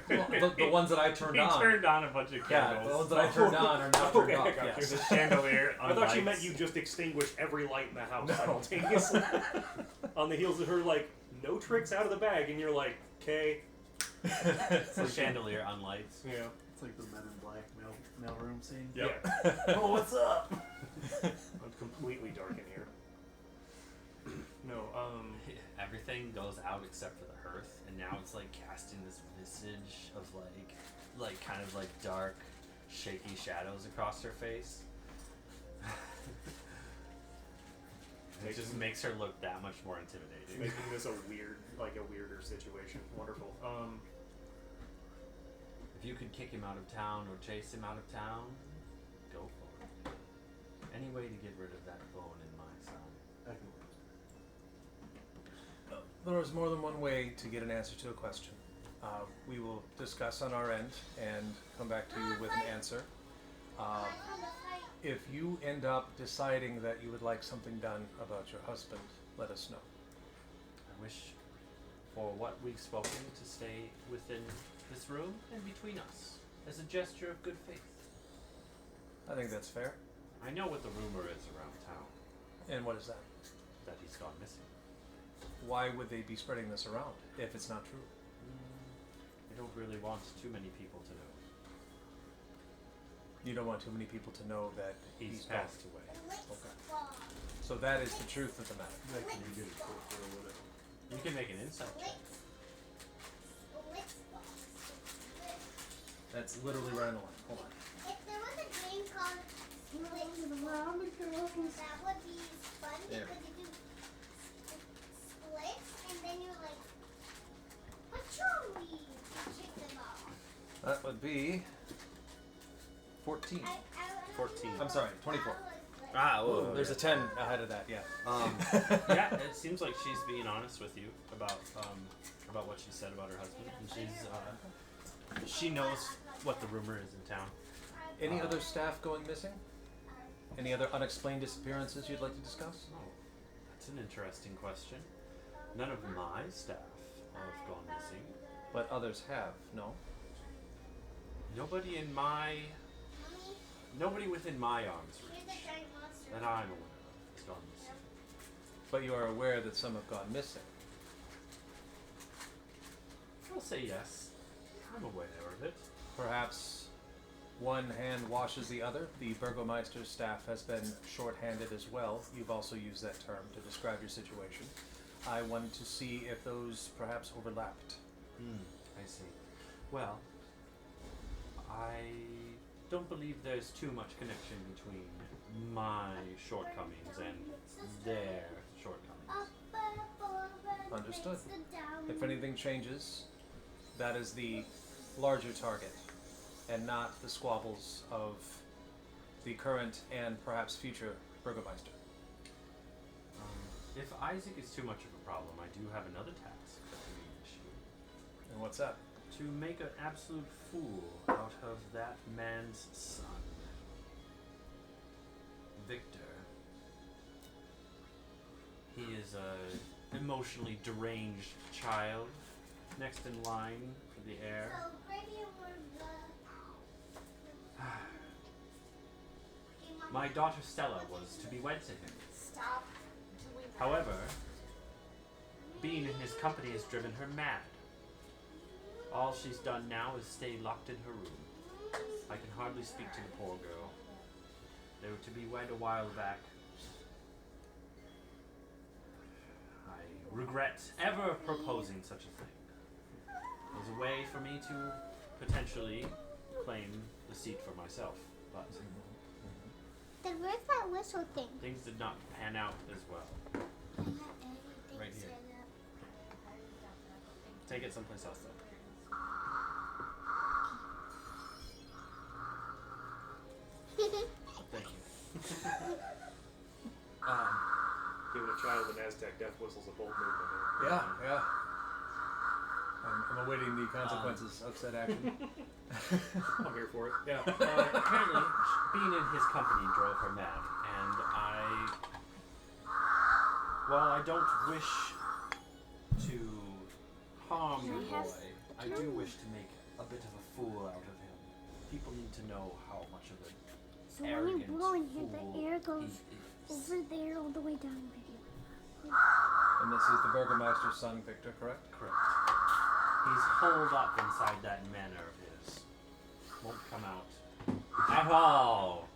Well, the ones that I turned He on. turned on a bunch of Yeah, candles. the ones that I turned on are now turned Okay, off. I got you. Yes. The chandelier on I thought she lights. meant you just extinguished every light in the house No. simultaneously. On the heels of her, like, no tricks out of the bag, and you're like, okay. It's a chandelier on lights. Yeah. It's like the Men in Black mailroom scene. Yep. Yeah. Oh, what's up? I'm completely dark in here. No, Everything goes out except for the hearth, and now it's like casting this visage of like kind of like dark, shaky shadows across her face. It just makes her look that much more intimidating. making this a weirder situation. Wonderful. If you could kick him out of town or chase him out of town, go for it. Any way to get rid of that bone in my side. I can work. There is more than one way to get an answer to a question. We will discuss on our end and come back to you with an answer. If you end up deciding that you would like something done about your husband, let us know. I wish for what we've spoken to stay within this room and between us as a gesture of good faith. I think that's fair. I know what the rumor is around town, And what is that? that he's gone missing. Why would they be spreading this around if it's not true? I don't really want too many people to know. You don't want too many people to know that He's gone. passed away. Okay. So that is the truth of the matter. That can be good for with it. You can make an insight check. That's literally right on the line. Hold on. If there was a game called Splits, that would be fun There. because you do splits and then you're like, what's wrong with you? You kick them off. That would be 14. 14. I'm sorry, 24. Ah, Ooh, there's a 10 ahead of that, yeah. Yeah, it seems like she's being honest with you about what she said about her husband, and she knows what the rumor is in town. Any other staff going missing? Any other unexplained disappearances you'd like to discuss? Oh, that's an interesting question. None of my staff have gone missing. But others have, no? Nobody within my arm's reach that I'm aware of has gone missing. But you are aware that some have gone missing. I'll say yes. I'm aware of it. Perhaps one hand washes the other. The Burgomeister's staff has been short-handed as well. You've also used that term to describe your situation. I wanted to see if those perhaps overlapped. I see. Well, I don't believe there's too much connection between my shortcomings and their shortcomings. Understood. If anything changes, that is the larger target, and not the squabbles of the current and perhaps future Burgomeister. If Isaac is too much of a problem, I do have another task that we issue. And what's that? To make an absolute fool out of that man's son, Victor. He is a emotionally deranged child, next in line for the heir. So, Gravy My daughter Stella was to be wed to him. Stop doing that. However, being in his company has driven her mad. All she's done now is stay locked in her room. I can hardly speak to the poor girl. They were to be wed a while back. I regret ever proposing such a thing. It was a way for me to potentially claim the seat for myself, but Then where's that whistle thing? things did not pan out as well. Right here. Take it someplace else though. Thank you. Giving a child an Aztec death whistle's a bold movement. Yeah. I'm awaiting the consequences of said action. I'm here for it. Yeah. Apparently, being in his company drove her mad, and while I don't wish to harm your boy, I do wish to make a bit of a fool out of him. People need to know how much of an So when you arrogant blow in here, fool the air he goes is. over there all the way down to you. And this is the Burgomeister's son, Victor, correct? Correct. He's holed up inside that manor of his. Won't come out at all.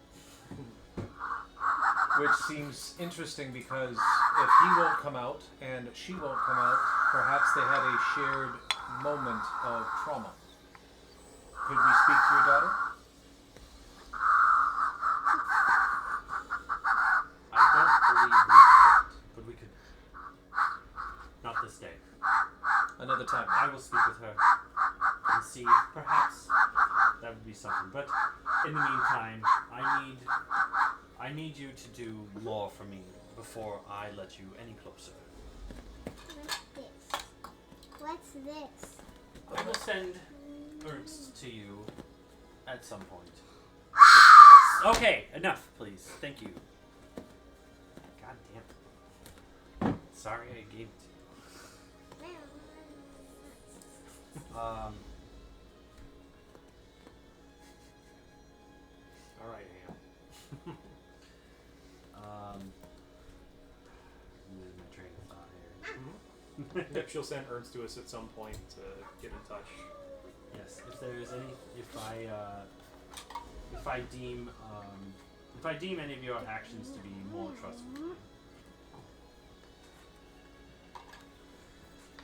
Which seems interesting because if he won't come out and she won't come out, perhaps they had a shared moment of trauma. Could we speak to your daughter? I don't believe we could, but we could. Not this day. Another time. I will speak with her and see if perhaps that would be something. But in the meantime, I need you to do more for me before I let you any closer. What's this? What's this? I will send Ernst to you at some point. Okay, enough, please. Thank you. God damn it. Sorry I gave it to you. All right, Ham. I'm losing my train of thought here. Yep, she'll send Ernst to us at some point to get in touch. Yes, if there is any, if I deem any of your actions to be more trustworthy.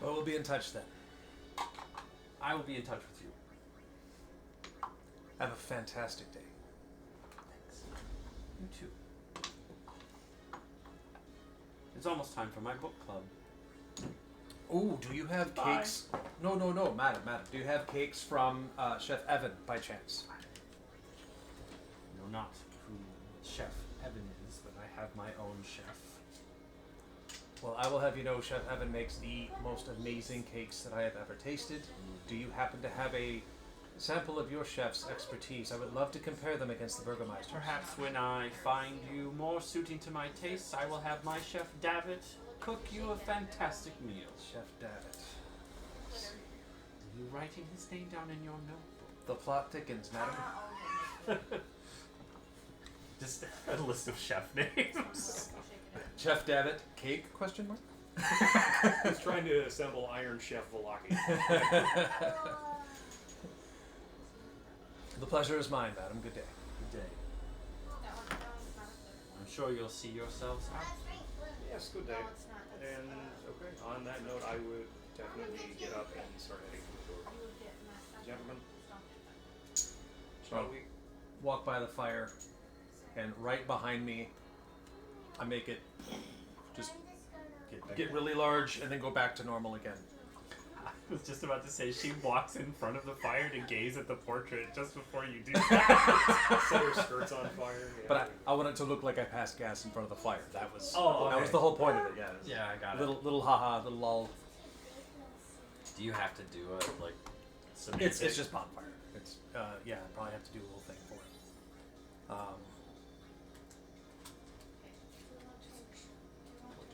Well, we'll be in touch then. I will be in touch with you. Have a fantastic day. Thanks. You too. It's almost time for my book club. Ooh, do you have Bye. cakes? No, madam. Do you have cakes from Chef Evan by chance? I know not who Chef Evan is, but I have my own chef. Well, I will have you know Chef Evan makes the most amazing cakes that I have ever tasted. Do you happen to have a sample of your chef's expertise? I would love to compare them against the Burgomeister. Perhaps when I find you more suiting to my tastes, I will have my chef David cook you a fantastic meal. Chef David. Are you writing his name down in your notebook? The plot thickens, madam. Just a list of chef names. Chef David, cake? Question mark. He's trying to assemble Iron Chef Velaki. The pleasure is mine, madam. Good day. Good day. That one's not a clear. I'm sure you'll see yourselves out. Yes, good day. No, it's not. That's And okay, on that note, I would definitely get up and start heading to the door. you would get messed up. Gentlemen, Just don't shall we? Walk by the fire, and right behind me, I make it just get really large and then go back to normal again. I was just about to say she walks in front of the fire to gaze at the portrait just before you do that. Set her skirts on fire. Yeah. But I want it to look like I passed gas in front of the fire. That was Oh, that okay. was the whole point of it. Yeah. It was Yeah, I got little haha, little lull. Do you have to do a like? It's just bonfire. It's yeah. I probably have to do a little thing for it.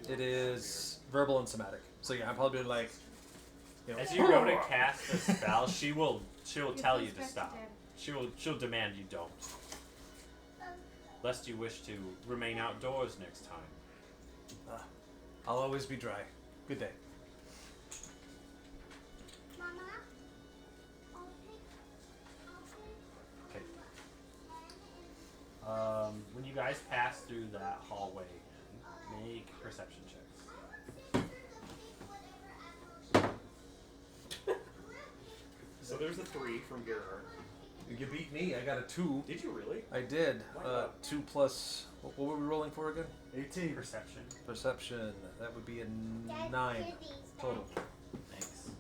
It is verbal and somatic. So yeah, I'm probably like, you know, As you go to cast a spell, she'll tell you to stop. She'll demand you don't, lest you wish to remain outdoors next time. I'll always be dry. Good day. Mama, Okay. When you guys pass through that hallway again, make perception checks. So there's a 3 from Gerhard. You beat me. I got a 2. Did you really? I did. Wow. 2 plus. What were we rolling for again? 18. Perception. Perception. That would be a Dad, 9 hear these total. Thanks.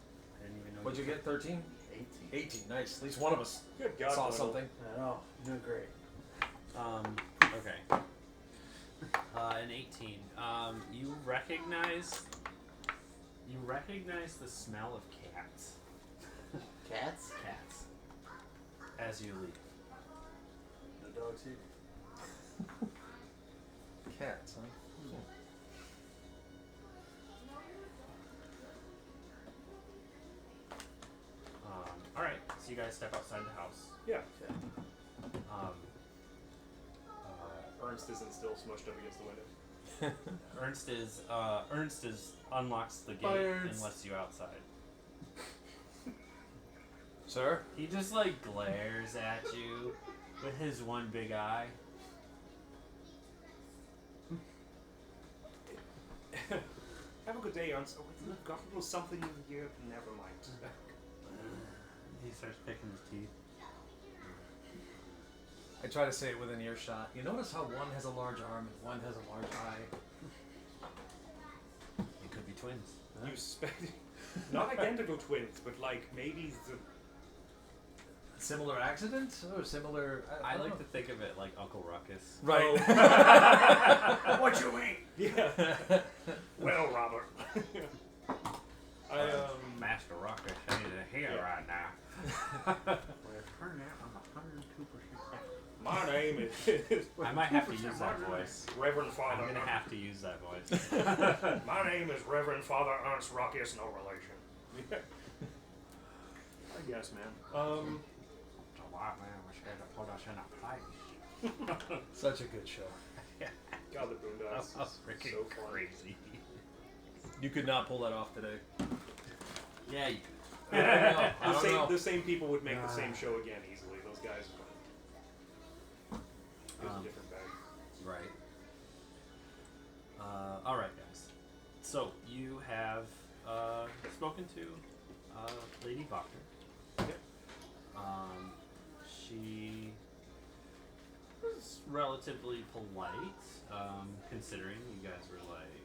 I didn't even know. What'd you get? 13? 18. 18. Nice. At least one of us Good God. saw Dodo. something. I know. You're doing great. Okay. An 18. You recognize the smell of cats. Cats? Cats. As you leave. No dogs here. Cats, huh? All right. So you guys step outside the house. Yeah. Um, Ernst isn't still smushed up against the window. Ernst is unlocks the gate Birds. and lets you outside. Sir? He just like glares at you with his one big eye. Have a good day, Ernst. Oh, we've got a little something in here. Never mind. He starts picking his teeth. I try to say it within earshot. You notice how one has a large arm and one has a large eye? It could be twins. You suspect not identical twins, but like maybe the Similar accident? Or similar... I don't like know. to think of it like Uncle Ruckus. Right. what you mean? Yeah. Well, Robert. Master Ruckus ain't here right now. We're turning out on 102%. My name is I might have to use that voice. Reverend Father. I'm gonna have to use that voice. My name is Reverend Father Ernst Ruckus, no relation. I guess, man. The white man was here to put us in a place. Such a good show. God, the Boondocks. That's is freaking so funny. crazy. You could not pull that off today. Yeah, you I don't know. The same people would make the same show again easily. Those guys. It was a different bag. Right. All right, guys. So you have spoken to Lady Voctor. Yep. She was relatively polite, considering you guys were like,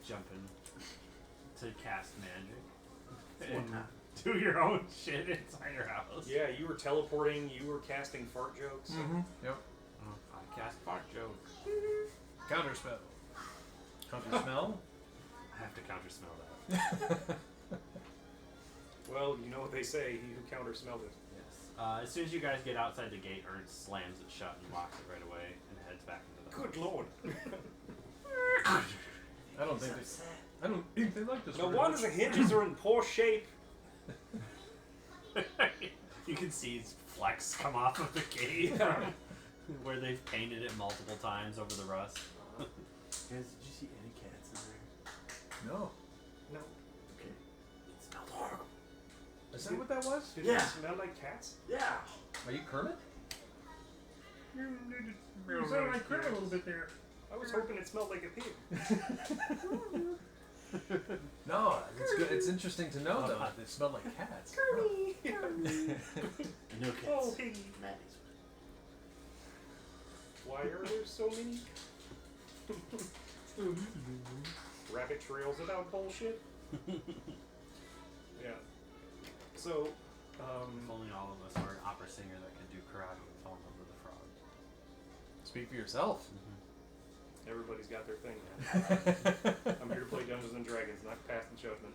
jumping to cast magic and do your own shit inside your house. Yeah, you were teleporting. You were casting fart jokes. Mm-hmm. Yep. I cast fart joke. Counterspell. Counterspell? I have to counterspell that. Well, you know what they say. He who counter-smelled it. Yes. As soon as you guys get outside the gate, Ernst slams it shut and locks it right away and heads back into the Good lord. I don't think they like this. No very wonder much. the hinges are in poor shape. You can see his flex come off of the gate from where they've painted it multiple times over the rust. Guys, did you see any cats in there? No. No. Okay. It smelled horrible. I that what that was? Did Yeah. it smell like cats? Yeah. Are you Kermit? You sound like Kermit a little bit there. I was hoping it smelled like a pig. No, it's good. It's interesting to know though that they smell like cats. No kids. Oh, piggy. Maddie's. Why are there so many rabbit trails about bullshit? Yeah. So, If only all of us were an opera singer that could do karate and fall in love with a frog. Speak for yourself. everybody's got their thing, man. I'm here to play Dungeons and Dragons, not Pass the Judgment.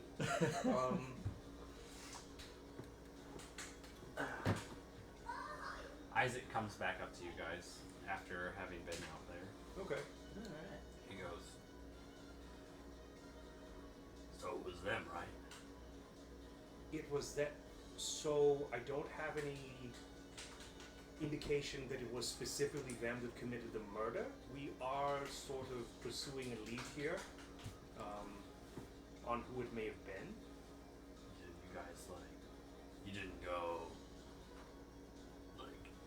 Isaac comes back up to you guys after having been out there. Okay. Alright. He goes, "So it was them, right?" It was that. So I don't have any indication that it was specifically them that committed the murder. We are sort of pursuing a lead here on who it may have been. Did you guys you didn't go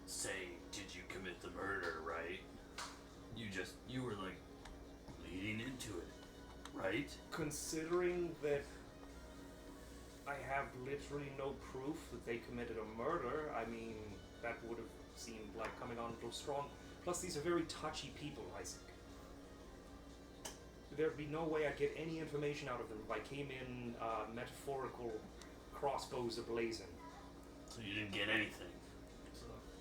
say, "Did you commit the murder?" Right? You were leading into it, right? Considering that I have literally no proof that they committed a murder, I mean, that would have seemed like coming on a little strong. Plus, these are very touchy people, Isaac. There'd be no way I'd get any information out of them if I came in metaphorical crossbows ablazing. So you didn't get anything.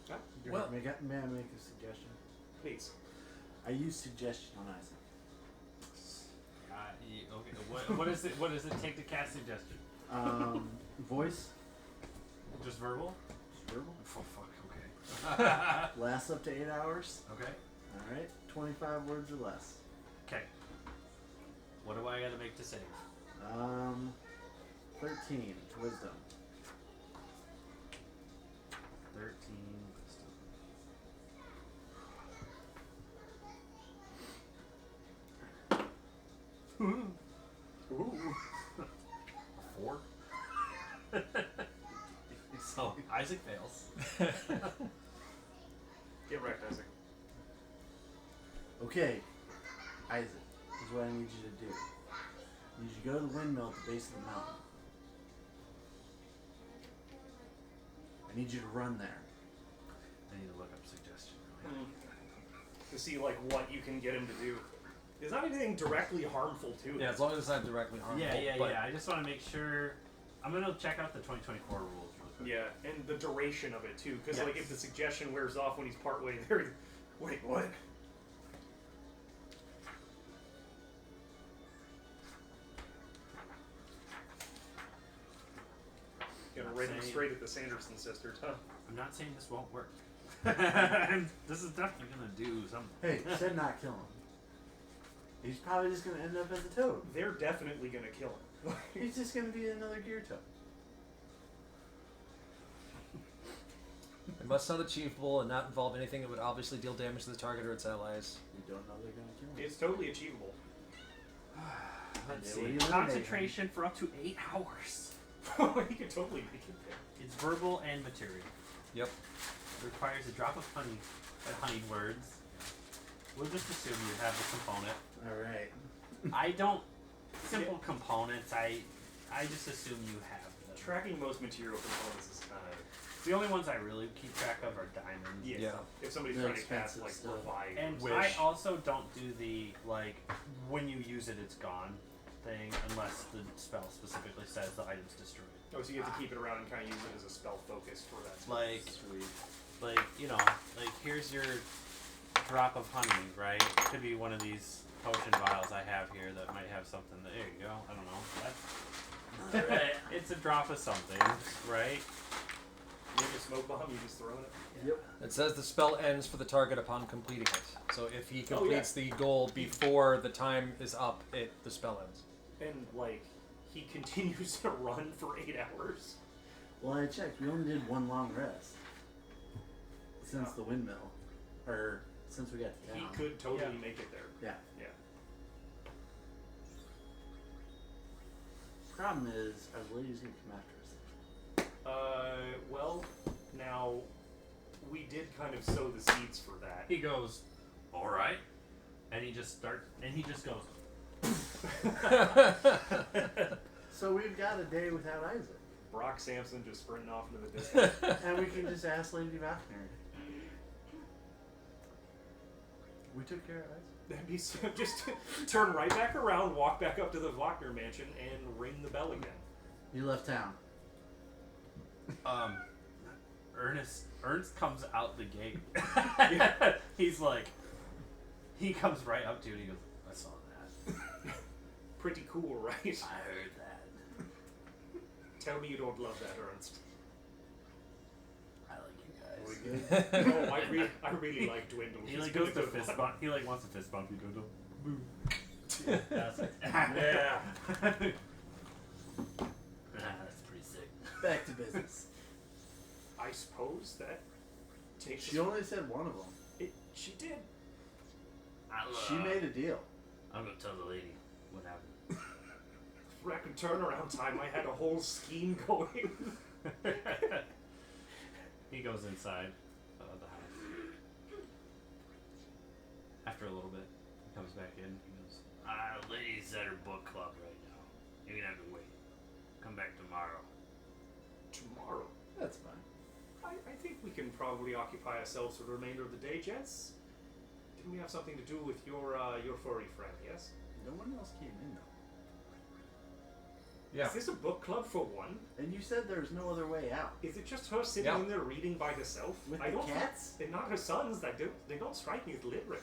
Huh? Well- May I make a suggestion? Please. I use suggestion on Isaac. Okay. What is it? What does it take to cast suggestion? Voice, Just verbal? just verbal, Oh fuck. Okay. lasts up to 8 hours. Okay. Alright, 25 words or less. Okay. What do I gotta make to save? 13 to wisdom. 13 wisdom. Ooh. 4. So Isaac fails. Get wrecked, Isaac. Okay, Isaac, this is what I need you to do. I need you to go to the windmill at the base of the mountain. I need you to run there. I need to look up suggestion. To see what you can get him to do. It's not anything directly harmful to him. Yeah, as long as it's not directly harmful. Yeah. but I just want to make sure. I'm gonna check out the 2024 rules real quick. Yeah, and the duration of it too, because Yes. if the suggestion wears off when he's partway there, wait, what? Gonna Not rate him saying- straight at the Sanderson sisters, huh? I'm not saying this won't work. This is definitely gonna do something. Hey, said not kill him. He's probably just gonna end up as a toad. They're definitely gonna kill him. He's just gonna be another gear toad. it must not achievable and not involve anything that would obviously deal damage to the target or its allies. We don't know they're gonna kill him. It's totally achievable. Let's Yeah, what do see. you Concentration for up to 8 hours. He could totally make it there. It's verbal and material. Yep. It requires a drop of honeyed words. We'll just assume you have the component. Alright. I don't. Simple components. I just assume you have them. Tracking most material components is kind of The only ones I really keep track of are diamonds. yeah. Yeah. If somebody's They're trying to cast expensive stuff. revive, And or I wish, also don't do the when you use it, it's gone thing unless the spell specifically says the item's destroyed. oh, so you have to keep it around and kind of use it as a spell focus for that. Spell. Sweet. Here's your drop of honey, right? Could be one of these potion vials I have here that might have something. There you go. I don't know. That's it's a drop of something, right? You have a smoke bomb, you just throw it. Yep. It says the spell ends for the target upon completing it. So if he Oh, completes the goal before the time is up, the spell ends. And he continues to run for 8 hours. Well, I checked. We only did one long rest. Since the windmill. Or since we got to town. He could totally Yeah. make it there. Yeah. Yeah. Problem is, our lady's gonna come after us. Well, now we did kind of sow the seeds for that. He goes, all right, and he just goes. So we've got a day without Isaac. Brock Sampson just sprinting off into the distance. And we can just ask Lady Wagner. We took care of Isaac. That'd be so, just turn right back around, walk back up to the Wagner mansion, and ring the bell again. You left town. Ernst comes out the gate. Yeah. He's like, he comes right up to you and he goes, I saw that. Pretty cool, right? I heard that. Tell me you don't love that, Ernst. I like you guys. Oh, I really like Dwindle. He He's like been a goes to good fist one. bump. He like wants to fist bump you, Dwindle. Boom. That's it. Yeah. That's pretty sick. Back to business. I suppose that takes. She only said one of them. She did. She made a deal. I'm gonna tell the lady what happened. Record turnaround time. I had a whole scheme going. He goes inside of the house. After a little bit, he comes back in. He goes, lady's at her book club right now. You're gonna have to wait. Come back tomorrow. Tomorrow. That's fine. I think we can probably occupy ourselves for the remainder of the day, gents. Didn't we have something to do with your furry friend? Yes. No one else came in though. Yeah. Is this a book club for one? And you said there's no other way out. Is it just her sitting Yeah. in there reading by herself? With I the don't. cats? They're not her sons. They don't strike me as literate.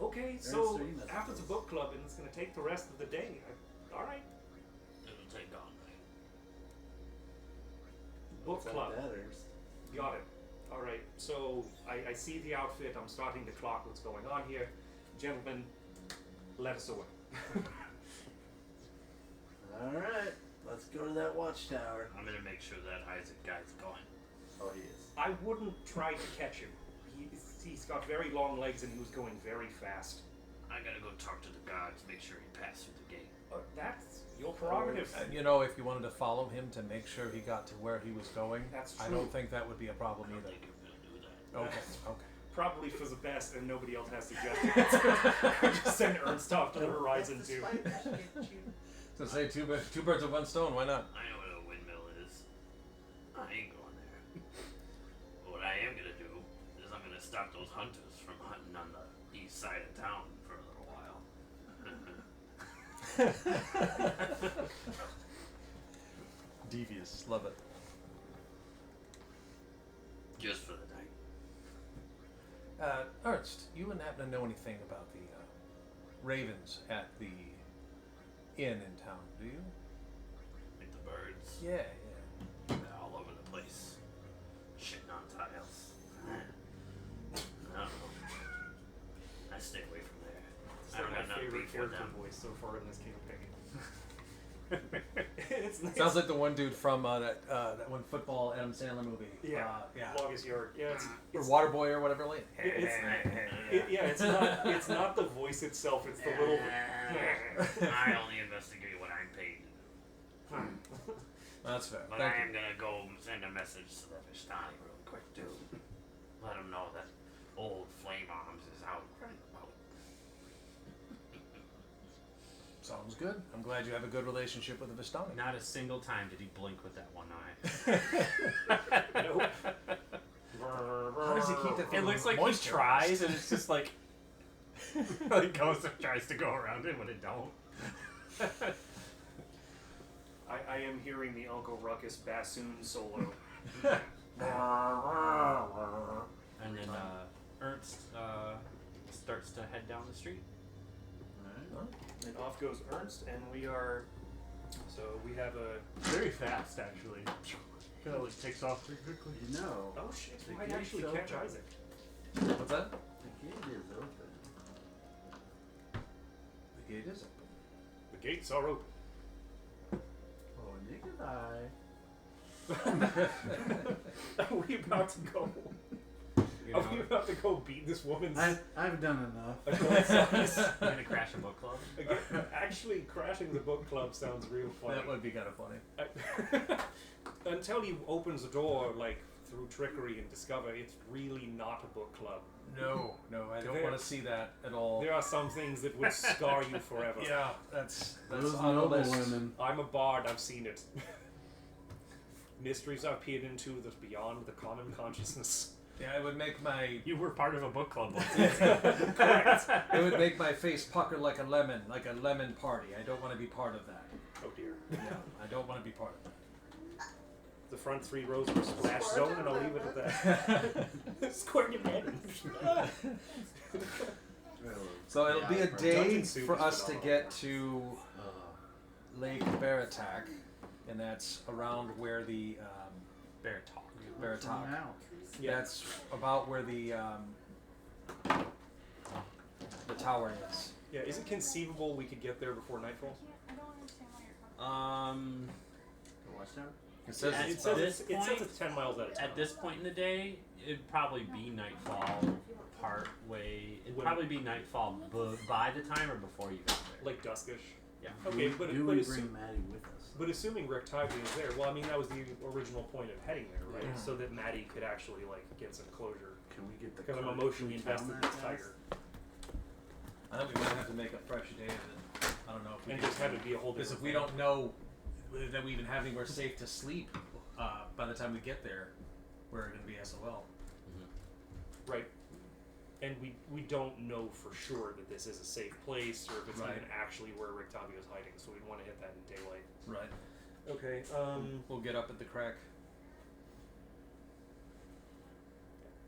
Okay, so three messages. after the book club, and it's going to take the rest of the day. All right. It'll take all night. Book It's like club. that, Ernst. Got it. All right. So I see the outfit. I'm starting to clock what's going on here. Gentlemen, let us away. Alright, let's go to that watchtower. I'm gonna make sure that Isaac guy's going. Oh, he is. I wouldn't try to catch him. He's got very long legs and he was going very fast. I gotta go talk to the guards, make sure he passed through the gate. That's your prerogative. And you know, if you wanted to follow him to make sure he got to where he was going, That's I true. don't think that would be a problem I don't either. think you're gonna do that. Okay, okay. Probably for the best, and nobody else has suggestions. Just send Ernst off to the horizon too. So say two birds with one stone. Why not? I know what a windmill is. I ain't going there. But what I am gonna do is I'm gonna stop those hunters from hunting on the east side of town for a little while. Devious, love it. Just for the night. Ernst, you wouldn't happen to know anything about the ravens at the inn in town, do you? Like the birds. Yeah. They're all over the place. Shitting on tiles. I don't know. I stay away from there. It's I don't like got my nothing favorite beef with character them. voice so far in this campaign. It's nice. Sounds like the one dude from that one football Adam Sandler movie. Yeah, yeah. Longest yard. Yeah, Or Waterboy or whatever. Like, it's not the voice itself. It's the little. I only investigate what I'm paid to do. That's fair. But Thank I you. am gonna go send a message to the Vistani real quick too. Let them know that old Flame Arms is out and about. Sounds good. I'm glad you have a good relationship with the Vistani. Not a single time did he blink with that one eye. Nope. How does he keep that thing It looks like he moisturized? tries and it's just like it goes and tries to go around it, but it don't. I am hearing the Uncle Ruckus bassoon solo. And then Ernst starts to head down the street. And off goes Ernst, and we are. So we have a. Very fast, actually. Kind of like takes off pretty quickly. You know, Oh shit! The We might gate's actually open. catch Isaac. What's that? the gate is open. The gate is open. The gates are open. Oh, Nikolai. Are we about to go? You Are know, we about to go beat this woman's? I've done enough. adult size? I'm gonna crash a book club. Again, actually. Actually, crashing the book club sounds real funny. That would be kind of funny. Until he opens the door, like, through trickery and discover it's really not a book club. No, I don't want to see that at all. There are some things that would scar you forever. Yeah, that's Those on the list. noblewomen. I'm a bard, I've seen it. Mysteries I've peered into that's beyond the common consciousness. Yeah, it would make my You were part of a book club once. Correct. it would make my face pucker like a lemon party. I don't want to be part of that. Oh dear. Yeah, I don't want to be part of that. The front 3 rows are splash zone, and I'll leave it at that. Squirt your head. So it'll be a Yeah, day Dungeon soup for is us to phenomenal. get to Lake Baratak, and that's around where the Bear talk. Baratak. Now. Yeah. That's about where the tower is. Yeah, is it conceivable we could get there before nightfall? I don't understand why you're talking. The Watchtower? It says At it's It about, says, this it says point- it's 10 miles out of town. At this point in the day, it'd probably be nightfall part way. It'd When- probably be nightfall by the time or before you got there. Like duskish. Yeah. Okay, do but we but, bring Maddie with us? but assuming Rectavian is there, well, I mean that was the original point of heading there, right? Yeah. So that Maddie could actually like get some closure. Can we get the Because I'm cart emotionally to town invested in that this fast? tiger, I think we might have to make a fresh day of it. I don't know if we and can- just have it be a whole because different. if we don't know that we even have anywhere safe to sleep by the time we get there, we're going to be SOL. Right. And we don't know for sure that this is a safe place or if it's Right. even actually where Rictavio's hiding, so we'd want to hit that in daylight. Right. Okay, We'll get up at the crack.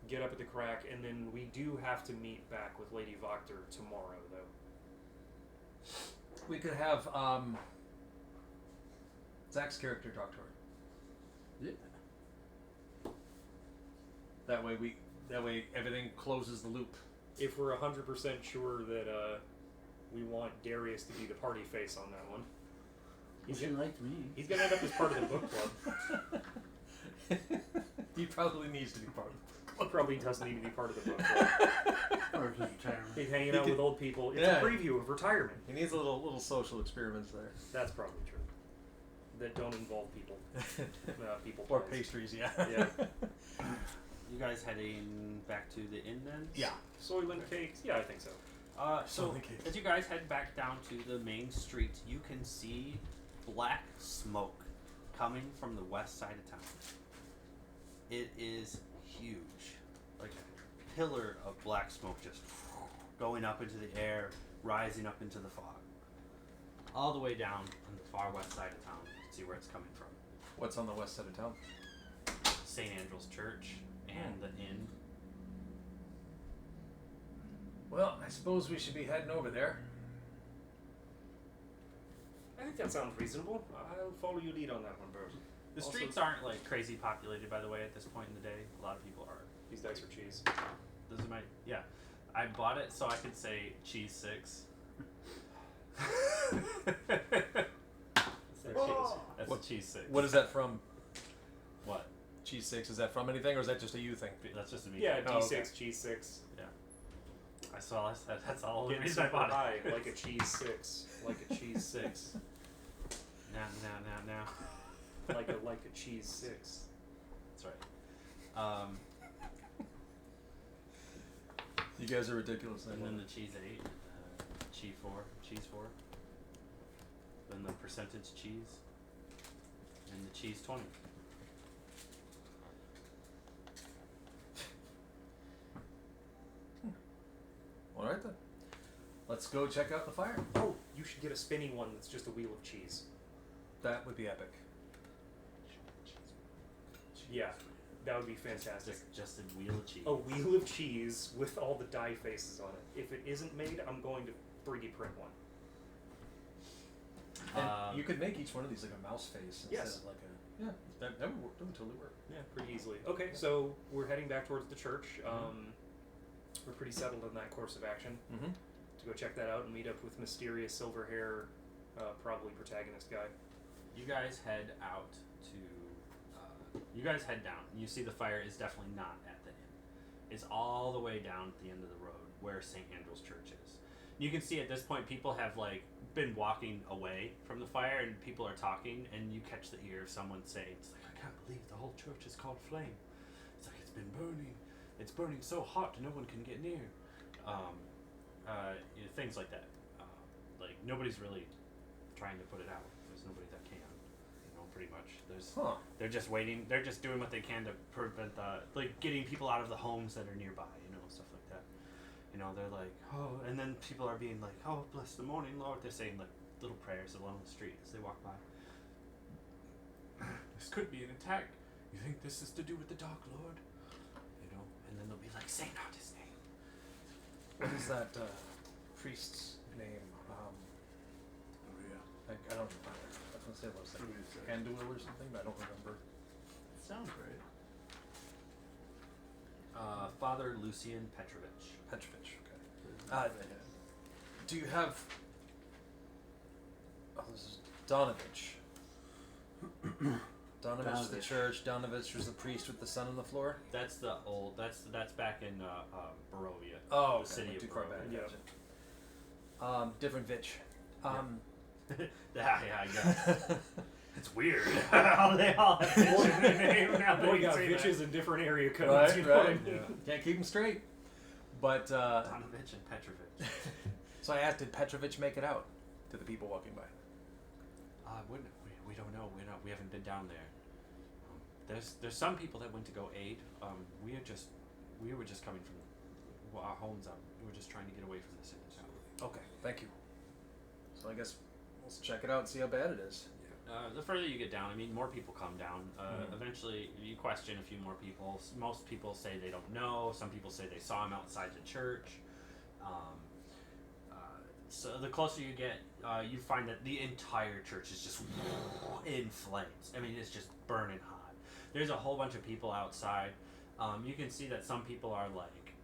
get up at the crack, and then we do have to meet back with Lady Voctor tomorrow, though. We could have Zach's character talk to her. Yeah. That way everything closes the loop. If we're 100% sure that we want Darius to be the party face on that one, Well, she liked me. he's gonna end up as part of the book club. He probably needs to be part of it. He probably doesn't need to be part of the book club. Or his retirement. He's hanging He out could- with old people. It's Yeah. a preview of retirement. He needs a little social experiments there. That's probably true. That don't involve people. People Or pies. pastries, yeah. Yeah. You guys heading back to the inn then? Yeah. Soylent cakes? Yeah, I think so. So Soylent cakes. as you guys head back down to the main street, you can see black smoke coming from the west side of town. It is huge, like a pillar of black smoke just going up into the air, rising up into the fog, all the way down on the far west side of town. You can see where it's coming from. What's on the west side of town? St. Andrew's Church and the inn. Well, I suppose we should be heading over there. I think that sounds reasonable. I'll follow your lead on that one, Bert. The Also- streets aren't like crazy populated, by the way, at this point in the day. A lot of people are. These dice are cheese. This is my I bought it so I could say cheese 6. That's What- a cheese 6. What is that from? What? Cheese 6, is that from anything or is that just a you thing? That's just a me. Yeah, Oh, D6, okay. cheese 6. I saw that. That's all the Getting reason I super bought high, it. like a cheese 6. Like a cheese 6. Now. like a cheese 6. That's right. You guys are ridiculous. And then the cheese 8, cheese 4, then the percentage cheese, and the cheese 20. Alright then. Let's go check out the fire. Oh, you should get a spinny one that's just a wheel of cheese. That would be epic. Yeah, that would be fantastic. Just a wheel of cheese. A wheel of cheese with all the die faces on it. If it isn't made, I'm going to 3D print one. And you could make each one of these like a mouse face instead Yes. of like a... Yeah, that would work. That would totally work. Yeah, pretty easily. Okay, so we're heading back towards the church. We're pretty settled in that course of action. Mm-hmm. To go check that out and meet up with mysterious silver hair, probably protagonist guy. You guys head out to. You guys head down. And you see the fire is definitely not at the inn. It's all the way down at the end of the road where St. Andrew's Church is. You can see at this point people have like been walking away from the fire, and people are talking, and you catch the ear of someone saying, "It's like, I can't believe the whole church is caught flame. It's like it's been burning. It's burning so hot no one can get near." Things like that. Like nobody's really trying to put it out. There's nobody that can. Pretty much. They're just waiting. They're just doing what they can to prevent like getting people out of the homes that are nearby. Stuff like that. They're like, oh, and then people are being like, oh, bless the morning, Lord. They're saying like little prayers along the street as they walk by. This could be an attack. You think this is to do with the Dark Lord? And then they'll be like, say not his name. What is that priest's name? I don't remember. I was gonna say it was like Anduil or something, but I don't remember. Sounds great. Father Lucian Petrovich. Petrovich, okay. Do you have... Oh, this is Donovich. Donovich the church. Donovich was the priest with the sun on the floor? That's the old... That's back in Barovia. Oh, the city of too far back. Barovia. Gotcha. Different Vitch. Yeah, I guess. It's weird how they all have Vitch in their name now. Well, you got Vitches in different area codes. Right, you know what I right. mean? Yeah. Can't keep them straight. But, Donovich and Petrovich. so I asked, did Petrovich make it out to the people walking by? We don't know. We haven't been down there. There's some people that went to go aid. We were just coming from our homes up. We were just trying to get away from the city. Okay, thank you. So I guess let's check it out and see how bad it is. The further you get down, more people come down. Eventually, you question a few more people. Most people say they don't know. Some people say they saw him outside the church. So the closer you get, you find that the entire church is just in flames. It's just burning hot. There's a whole bunch of people outside. You can see that some people are like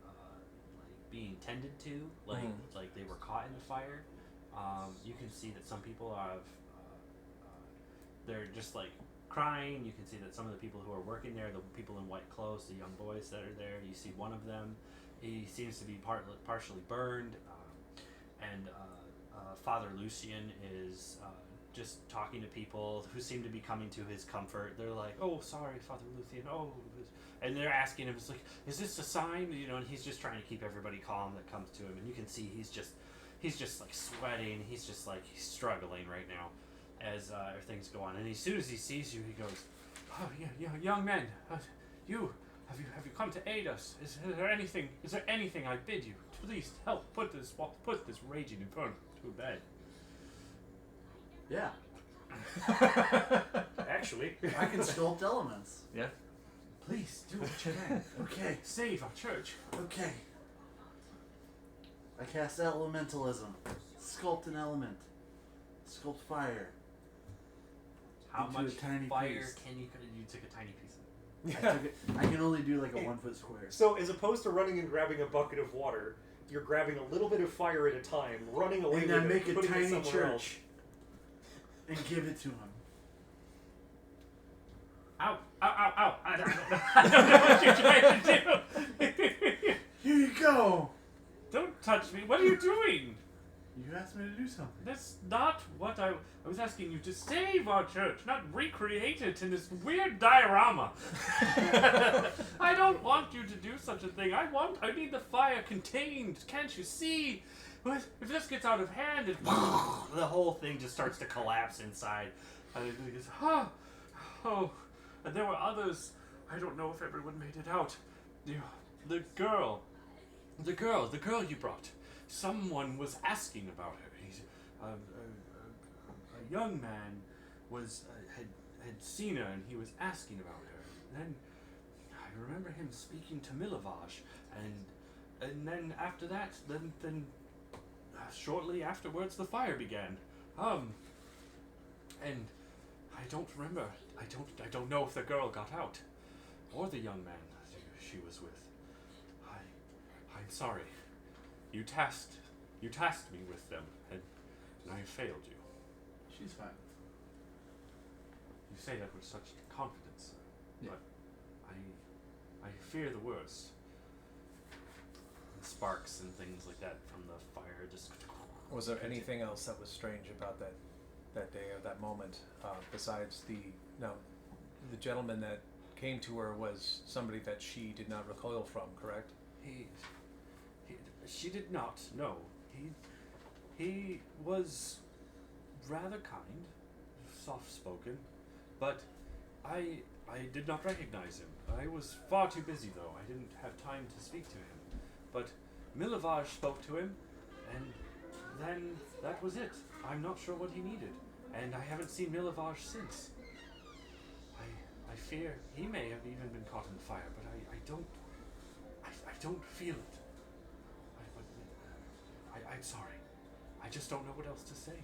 being tended to, like they were caught in the fire. You can see that some people have, they're just like crying. You can see that some of the people who are working there, the people in white clothes, the young boys that are there, you see one of them, he seems to be partially burned, and Father Lucian is just talking to people who seem to be coming to his comfort. They're like, oh, sorry, Father Lucian, oh, and they're asking him, it's like, is this a sign? And he's just trying to keep everybody calm that comes to him, and you can see he's just like sweating. He's just like he's struggling right now as things go on. And as soon as he sees you, he goes, "Oh, yeah, young men, have you come to aid us? Is there anything I bid you? Please help put this raging inferno to a bed." Yeah. Actually, I can sculpt elements. Yeah. Please do what you can. Okay. Save our church. Okay. I cast elementalism. Sculpt an element. Sculpt fire. How Into a much tiny fire piece. can you took a tiny piece of it. yeah. I can only do like a 1 foot square. So as opposed to running and grabbing a bucket of water, you're grabbing a little bit of fire at a time, running away And with I it, make a putting it tiny somewhere church else. and give it to him. Ow, ow, ow, ow. I don't know what you're trying to do. Here you go. Don't touch me. What are you doing? You asked me to do something. That's not what I was asking you to save our church, not recreate it in this weird diorama. I don't want you to do such a thing. I need the fire contained. Can't you see? If this gets out of hand, the whole thing just starts to collapse inside. And it goes, oh. And there were others. I don't know if everyone made it out. The girl you brought. Someone was asking about her. He's a young man had seen her, and he was asking about her. And then I remember him speaking to Milovaj, and then after that, then shortly afterwards, the fire began. And I don't remember. I don't know if the girl got out, or the young man she was with. I'm sorry. You tasked me with them, and I failed you. She's fine. You say that with such confidence, Yeah. but I fear the worst. sparks and things like that from the fire. Just Was there anything else that was strange about that day or that moment, besides the gentleman that came to her was somebody that she did not recoil from, correct? She did not. No, he was rather kind, soft-spoken, but I did not recognize him. I was far too busy, though. I didn't have time to speak to him. But Milavage spoke to him, and then that was it. I'm not sure what he needed, and I haven't seen Milavage since. I fear he may have even been caught in the fire, but I don't feel it. I'm sorry. I just don't know what else to say.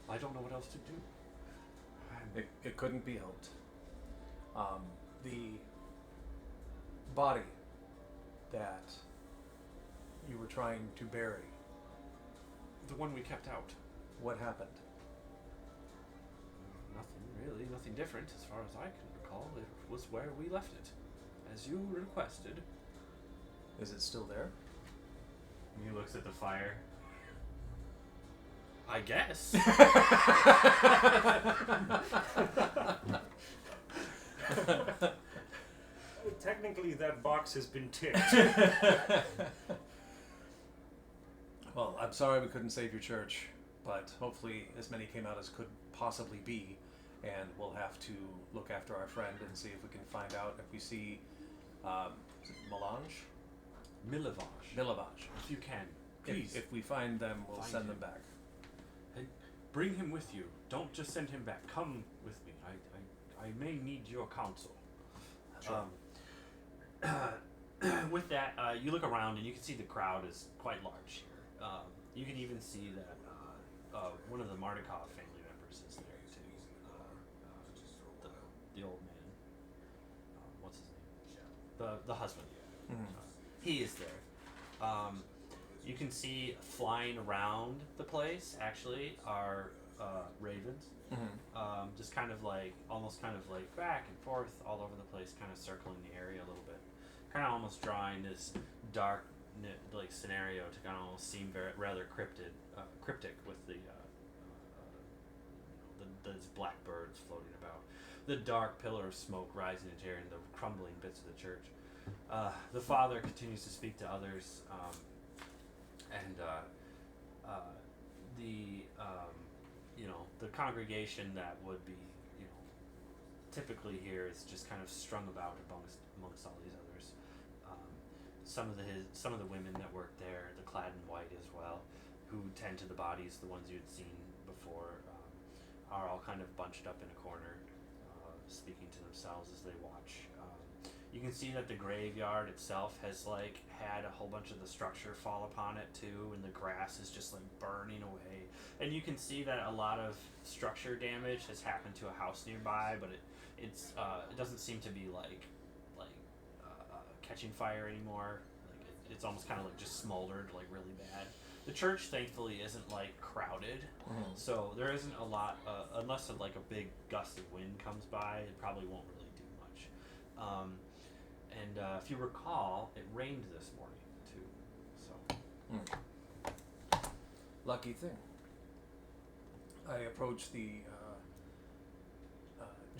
I don't know what else to do. It couldn't be helped. The body that you were trying to bury, The one we kept out. what happened? Nothing really, nothing different as far as I can recall. It was where we left it, as you requested. Is it still there? And he looks at the fire. I guess. Technically, that box has been ticked. Well, I'm sorry we couldn't save your church, but hopefully as many came out as could possibly be, and we'll have to look after our friend and see if we can find out if we see is it Melange? Milavage. If you can, please. If we find them, we'll Find send him. them back. And bring him with you. Don't just send him back. Come with me. I may need your counsel. Sure. With that, you look around and you can see the crowd is quite large here. You can even see that one of the Mardukov family members is there too. The old man. What's his name? The husband. Mhm. He is there. You can see flying around the place actually are ravens. Mm-hmm. Just kind of like, almost kind of like back and forth all over the place, kind of circling the area a little bit. Kind of almost drawing this dark like scenario to kind of almost seem rather cryptic with those black birds floating about. The dark pillar of smoke rising into air and the crumbling bits of the church. The father continues to speak to others, and the congregation that would be, typically here is just kind of strung about amongst all these others. Some of the women that work there, the clad in white as well, who tend to the bodies, the ones you had seen before, are all kind of bunched up in a corner, speaking to themselves as they watch. You can see that the graveyard itself has had a whole bunch of the structure fall upon it too, and the grass is just burning away. And you can see that a lot of structure damage has happened to a house nearby, but it doesn't seem to be catching fire anymore. It's almost kind of just smoldered really bad. The church thankfully isn't crowded, so there isn't a lot unless a big gust of wind comes by. It probably won't really do much. And if you recall, it rained this morning too. So Lucky thing. I approach the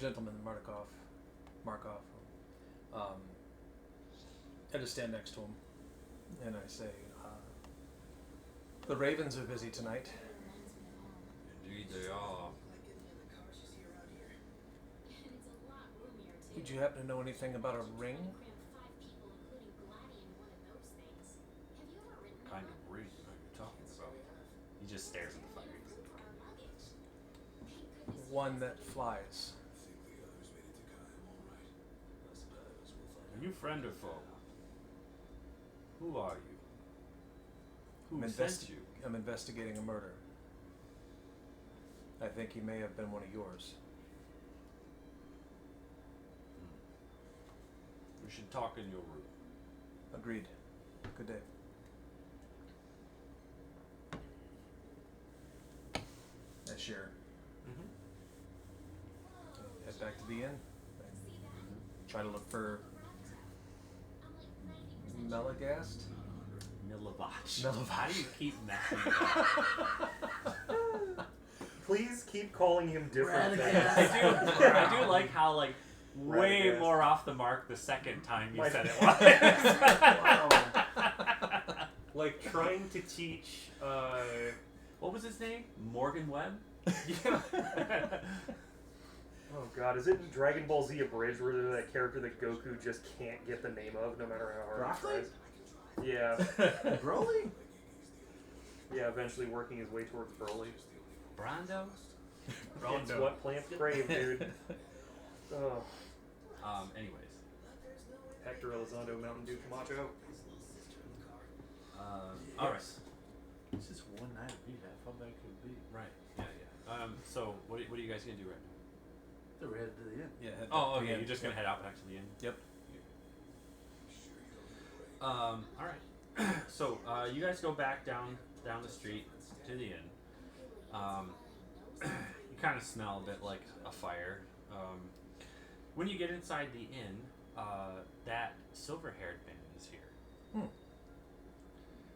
gentleman, Markov. I just stand next to him, and I say, "The ravens are busy tonight. indeed they are. Did you happen to know anything about a ring?" What kind of ring are you talking about? He just stares at the fire. One that flies. Are you friend or foe? Who are you? Who I'm sent you? I'm investigating a murder. I think he may have been one of yours. We should talk in your room. Agreed. Good day. I share. Head back to the inn. Try to look for Melagast. Milivach. How do you keep messing it up? Please keep calling him different things. I do like how like way Radagast. more off the mark the second time you My- said it Wow. was. Like trying to teach. What was his name? Morgan Webb? Yeah. Oh god, is it in Dragon Ball Z Abridged where there's that character that Goku just can't get the name of no matter how hard Broccoli? he tries? Yeah. Broly? Yeah, eventually working his way towards Broly. Brando? It's what plants crave, dude. Oh. Anyways. Hector Elizondo, Mountain Dew Camacho. Alright. It's just one night of rehab. How bad could it be? Right. Yeah, yeah. So what are you guys gonna do right now? So we're headed to the end. Yeah. Head Oh, back okay. again. You're just gonna head out back to the inn. Yep. All right. So you guys go back down the street to the inn. You kind of smell a bit like a fire. When you get inside the inn, that silver-haired man is here. Hmm.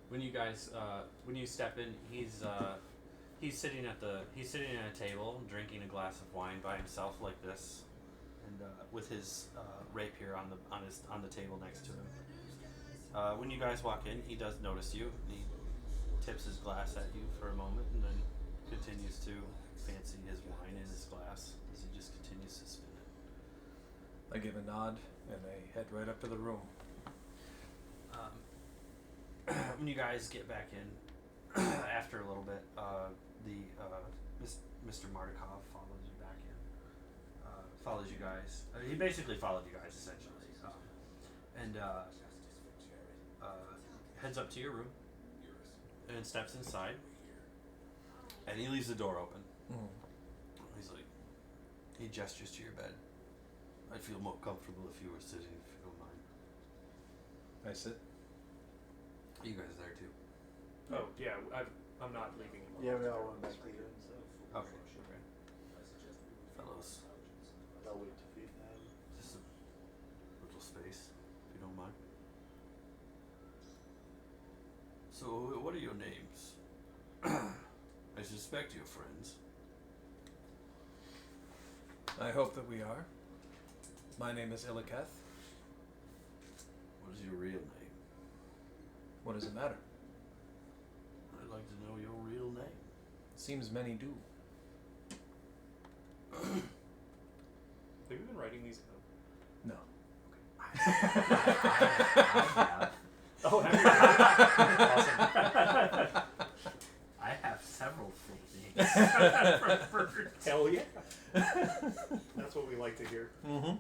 When you guys when you step in, he's sitting at a table drinking a glass of wine by himself like this, and with his rapier on the table next to him. When you guys walk in, he does notice you. He tips his glass at you for a moment, and then continues to fancy his wine in his glass as he just continues to spin it. I give a nod and I head right up to the room. When you guys get back in, after a little bit, Mr. Mardukov follows you back in. Follows you guys. He basically followed you guys essentially, and heads up to your room and steps inside, and he leaves the door open. Mm. He's like, he gestures to your bed. I'd feel more comfortable if you were sitting, if you don't mind. I sit. You guys are there too. Oh yeah, I'm not leaving him. Yeah, we all went back to the end, so Okay. Okay. Fellows, I'll wait to feed them. just a little space, if you don't mind. So, what are your names? I suspect you're friends. I hope that we are. My name is Illiketh. What is your real name? What does it matter? I'd like to know your real name. Seems many do. Have you been writing these down? No. Oh, awesome. I have several full names. Hell yeah. That's what we like to hear. Mm-hmm.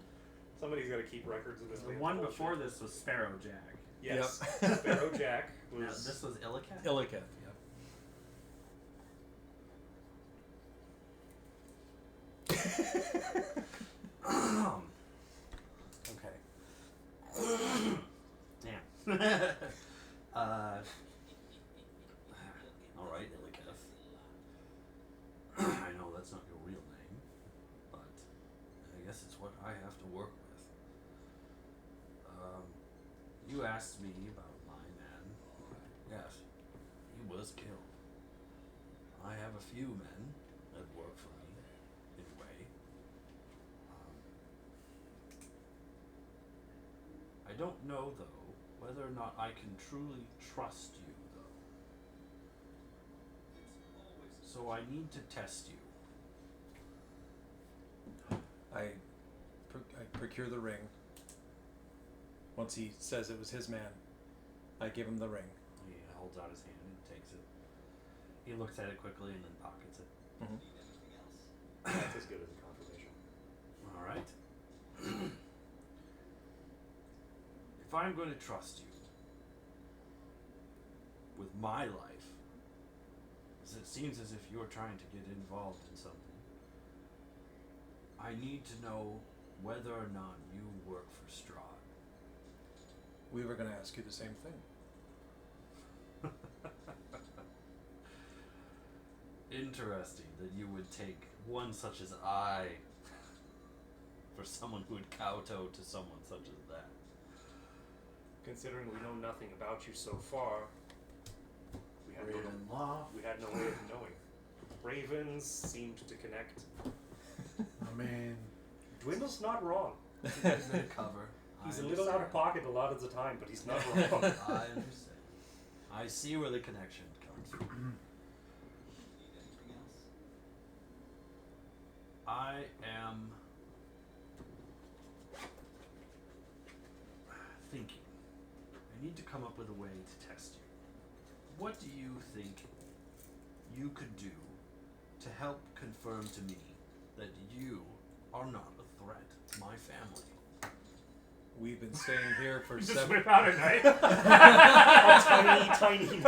Somebody's got to keep records of this. The man's one bullshit. before this was Sparrow Jack. Yes. Yep. Sparrow Jack was. Now, this was Illicat? Illiketh, yeah. Okay. Damn. Alright, Illiketh. I know that's not your real name, but I guess it's what I have to work with. You asked me about my man. Yes, he was killed. I have a few men that work for me, in a way. I don't know, though, whether or not I can truly trust you, though. So I need to test you. I procure the ring. Once he says it was his man, I give him the ring. He holds out his hand and takes it. He looks at it quickly and then pockets it. Mm-hmm. That's as good as a confirmation. Alright. If I'm going to trust you with my life, as it seems as if you're trying to get involved in something, I need to know whether or not you work for Strahd. We were going to ask you the same thing. Interesting that you would take one such as I for someone who would kowtow to someone such as that. Considering we know nothing about you so far, Ravenloft. We had no way of knowing. Ravens seemed to connect. I mean, Dwindle's not wrong. It's a good bit of cover. He's I a little out of understand. pocket a lot of the time, but he's not wrong. I understand. I see where the connection comes from. I am thinking. I need to come up with a way to test you. What do you think you could do to help confirm to me that you are not a threat to my family? We've been staying here for Just 7. whip out a knife. A tiny knife.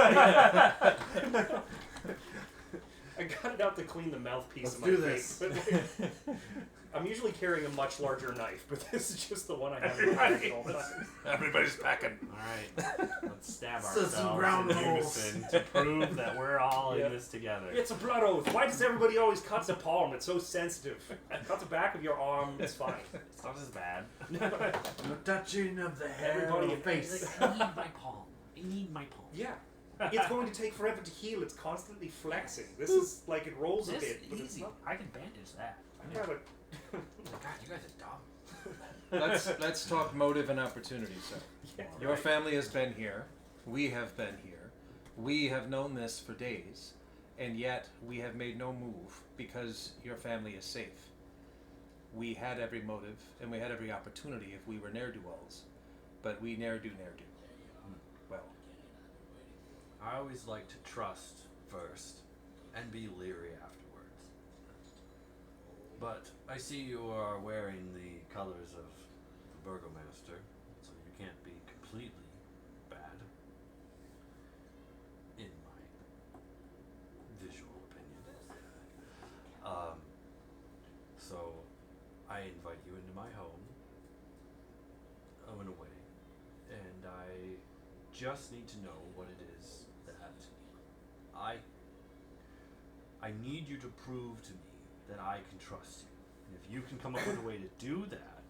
I got it out to clean the mouthpiece of my face. But I'm usually carrying a much larger knife, but this is just the one I have in my hand at all times. Everybody's packing. Alright, let's stab So some ourselves ground in rules. unison to prove that we're all Yeah. in this together. It's a blood oath. Why does everybody always cut the palm? It's so sensitive. Cut the back of your arm. It's fine. It's not as bad. no touching of the hair Everybody or face. I need my palm. I need my palm. Yeah. It's going to take forever to heal. It's constantly flexing. This is like it rolls a This bit, but easy. it's not. I can bandage that. I got it. God, you guys are dumb. Let's talk motive and opportunity, sir. Yeah, Your right. family has been here. We have been here. We have known this for days, and yet we have made no move because your family is safe. We had every motive and we had every opportunity if we were ne'er-do-wells, but we ne'er do. Well, I always like to trust first and be leery afterwards. But I see you are wearing the colors of the Burgomaster, so you can't be completely bad, in my visual opinion. So I invite you into my home, in a way, and I just need to know what it is that I need you to prove to me that I can trust you. And if you can come up with a way to do that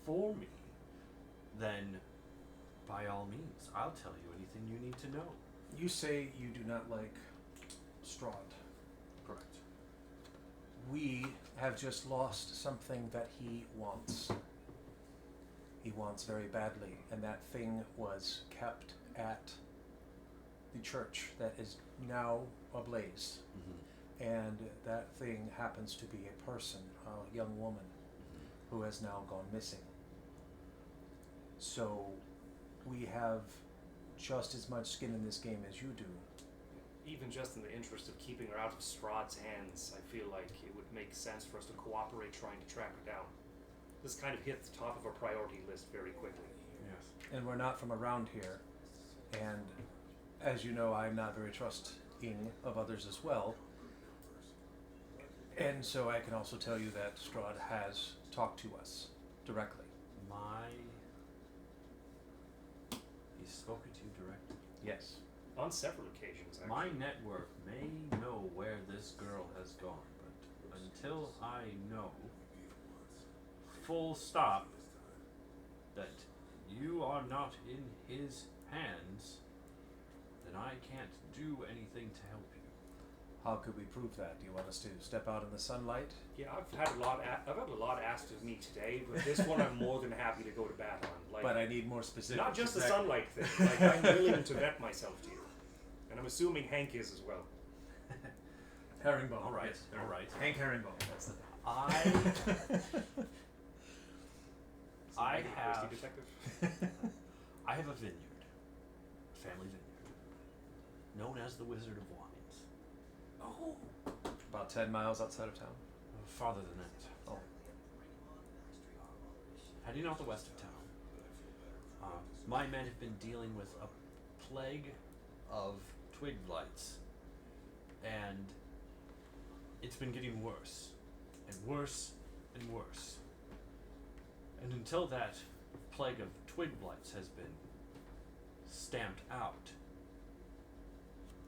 for me, then by all means, I'll tell you anything you need to know. you say you do not like Strahd. Correct. We have just lost something that he wants. He wants very badly, and that thing was kept at the church that is now ablaze. Mm-hmm. And that thing happens to be a person, a young woman, who has now gone missing. So we have just as much skin in this game as you do. Even just in the interest of keeping her out of Strahd's hands, I feel like it would make sense for us to cooperate trying to track her down. This kind of hit the top of our priority list very quickly. Yes. And we're not from around here. And as you know, I'm not very trusting of others as well. And so I can also tell you that Strahd has talked to us directly. He's spoken to you directly. Yes. On several occasions, actually. My network may know where this girl has gone, but until I know full stop that you are not in his hands, then I can't do anything to help you. How could we prove that? Do you want us to step out in the sunlight? Yeah, I've had a lot asked of me today, but this one I'm more than happy to go to bat on. Like, But I need more specifics. not just the Exactly. sunlight thing. Like, I'm willing to vet myself to you, and I'm assuming Hank is as well. Herringbone. All right, Yes, all right. Hank Herringbone. That's the name. I Maybe have Christie detective. I have a vineyard, a family vineyard, known as the Wizard of Wines. Oh. About 10 miles outside of town. Farther than that. Oh. Heading out the west of town. My men have been dealing with a plague of twig blights, and it's been getting worse, and worse, and worse. And until that plague of twig blights has been stamped out,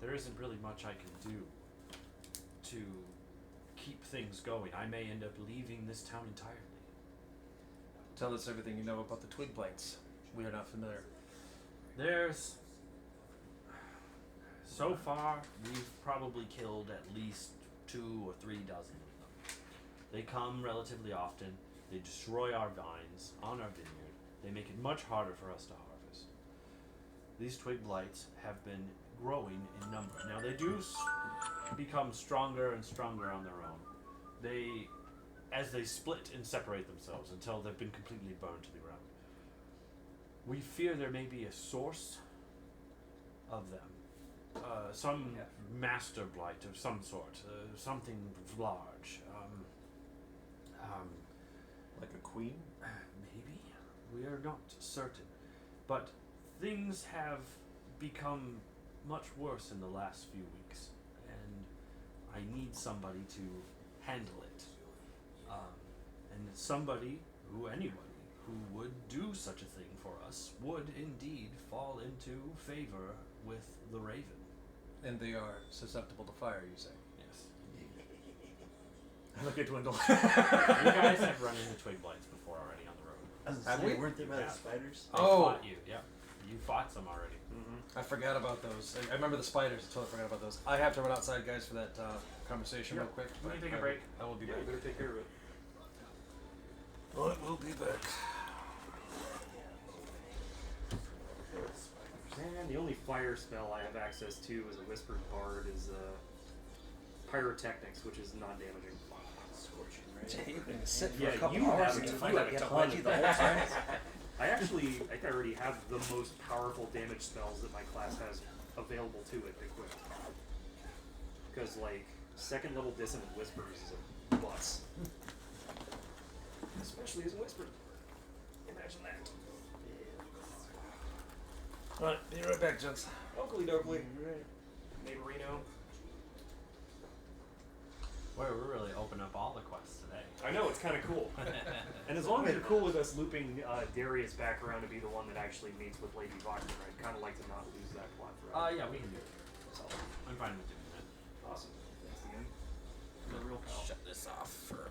there isn't really much I can do to keep things going. I may end up leaving this town entirely. Tell us everything you know about the twig blights. We are not familiar. There's So far, we've probably killed at least 2 or 3 dozen of them. They come relatively often. They destroy our vines on our vineyard. They make it much harder for us to harvest. These twig blights have been growing in number. Now they do become stronger and stronger on their own. As they split and separate themselves until they've been completely burned to the ground. We fear there may be a source of them. Some master blight of some sort. Something large. Like a queen? Maybe. We are not certain. But things have become much worse in the last few weeks. And I need somebody to handle it. And anybody who would do such a thing for us would indeed fall into favor with the Raven. And they are susceptible to fire, you say? Yes. I look at Dwindle. You guys have run into twig blights before already on the road. I was Have gonna say, we? weren't they by Yeah. the spiders? They Oh. fought you, yeah. You fought some already. I forgot about those. I remember the spiders. I totally forgot about those. I have to run outside, guys, for that conversation Yeah. real quick. We can but take a I- break. I will be Yeah, back. you better take care of it. I will be back. And the only fire spell I have access to as a Whispered Bard is Pyrotechnics, which is non-damaging. Scorching, Jay, you're gonna right? sit for Yeah, a couple you hours have and a find out you had a ton. wedgie the whole time. I think I already have the most powerful damage spells that my class has available to it equipped. Because, like, second level Dissonant Whispers is a bus. Especially as a Whisper. Imagine that. Alright, be right back, gents. Oakley dokley. Neighborino. We're really opening up all the quests today. I know, it's kind of cool. And as long as you're cool with us looping Darius back around to be the one that actually meets with Lady Vodka, I'd kind of like to not lose that plot thread. Yeah, we can do it. So, I'm fine with doing that. awesome. That's the end. You're a real pal. Shut this off for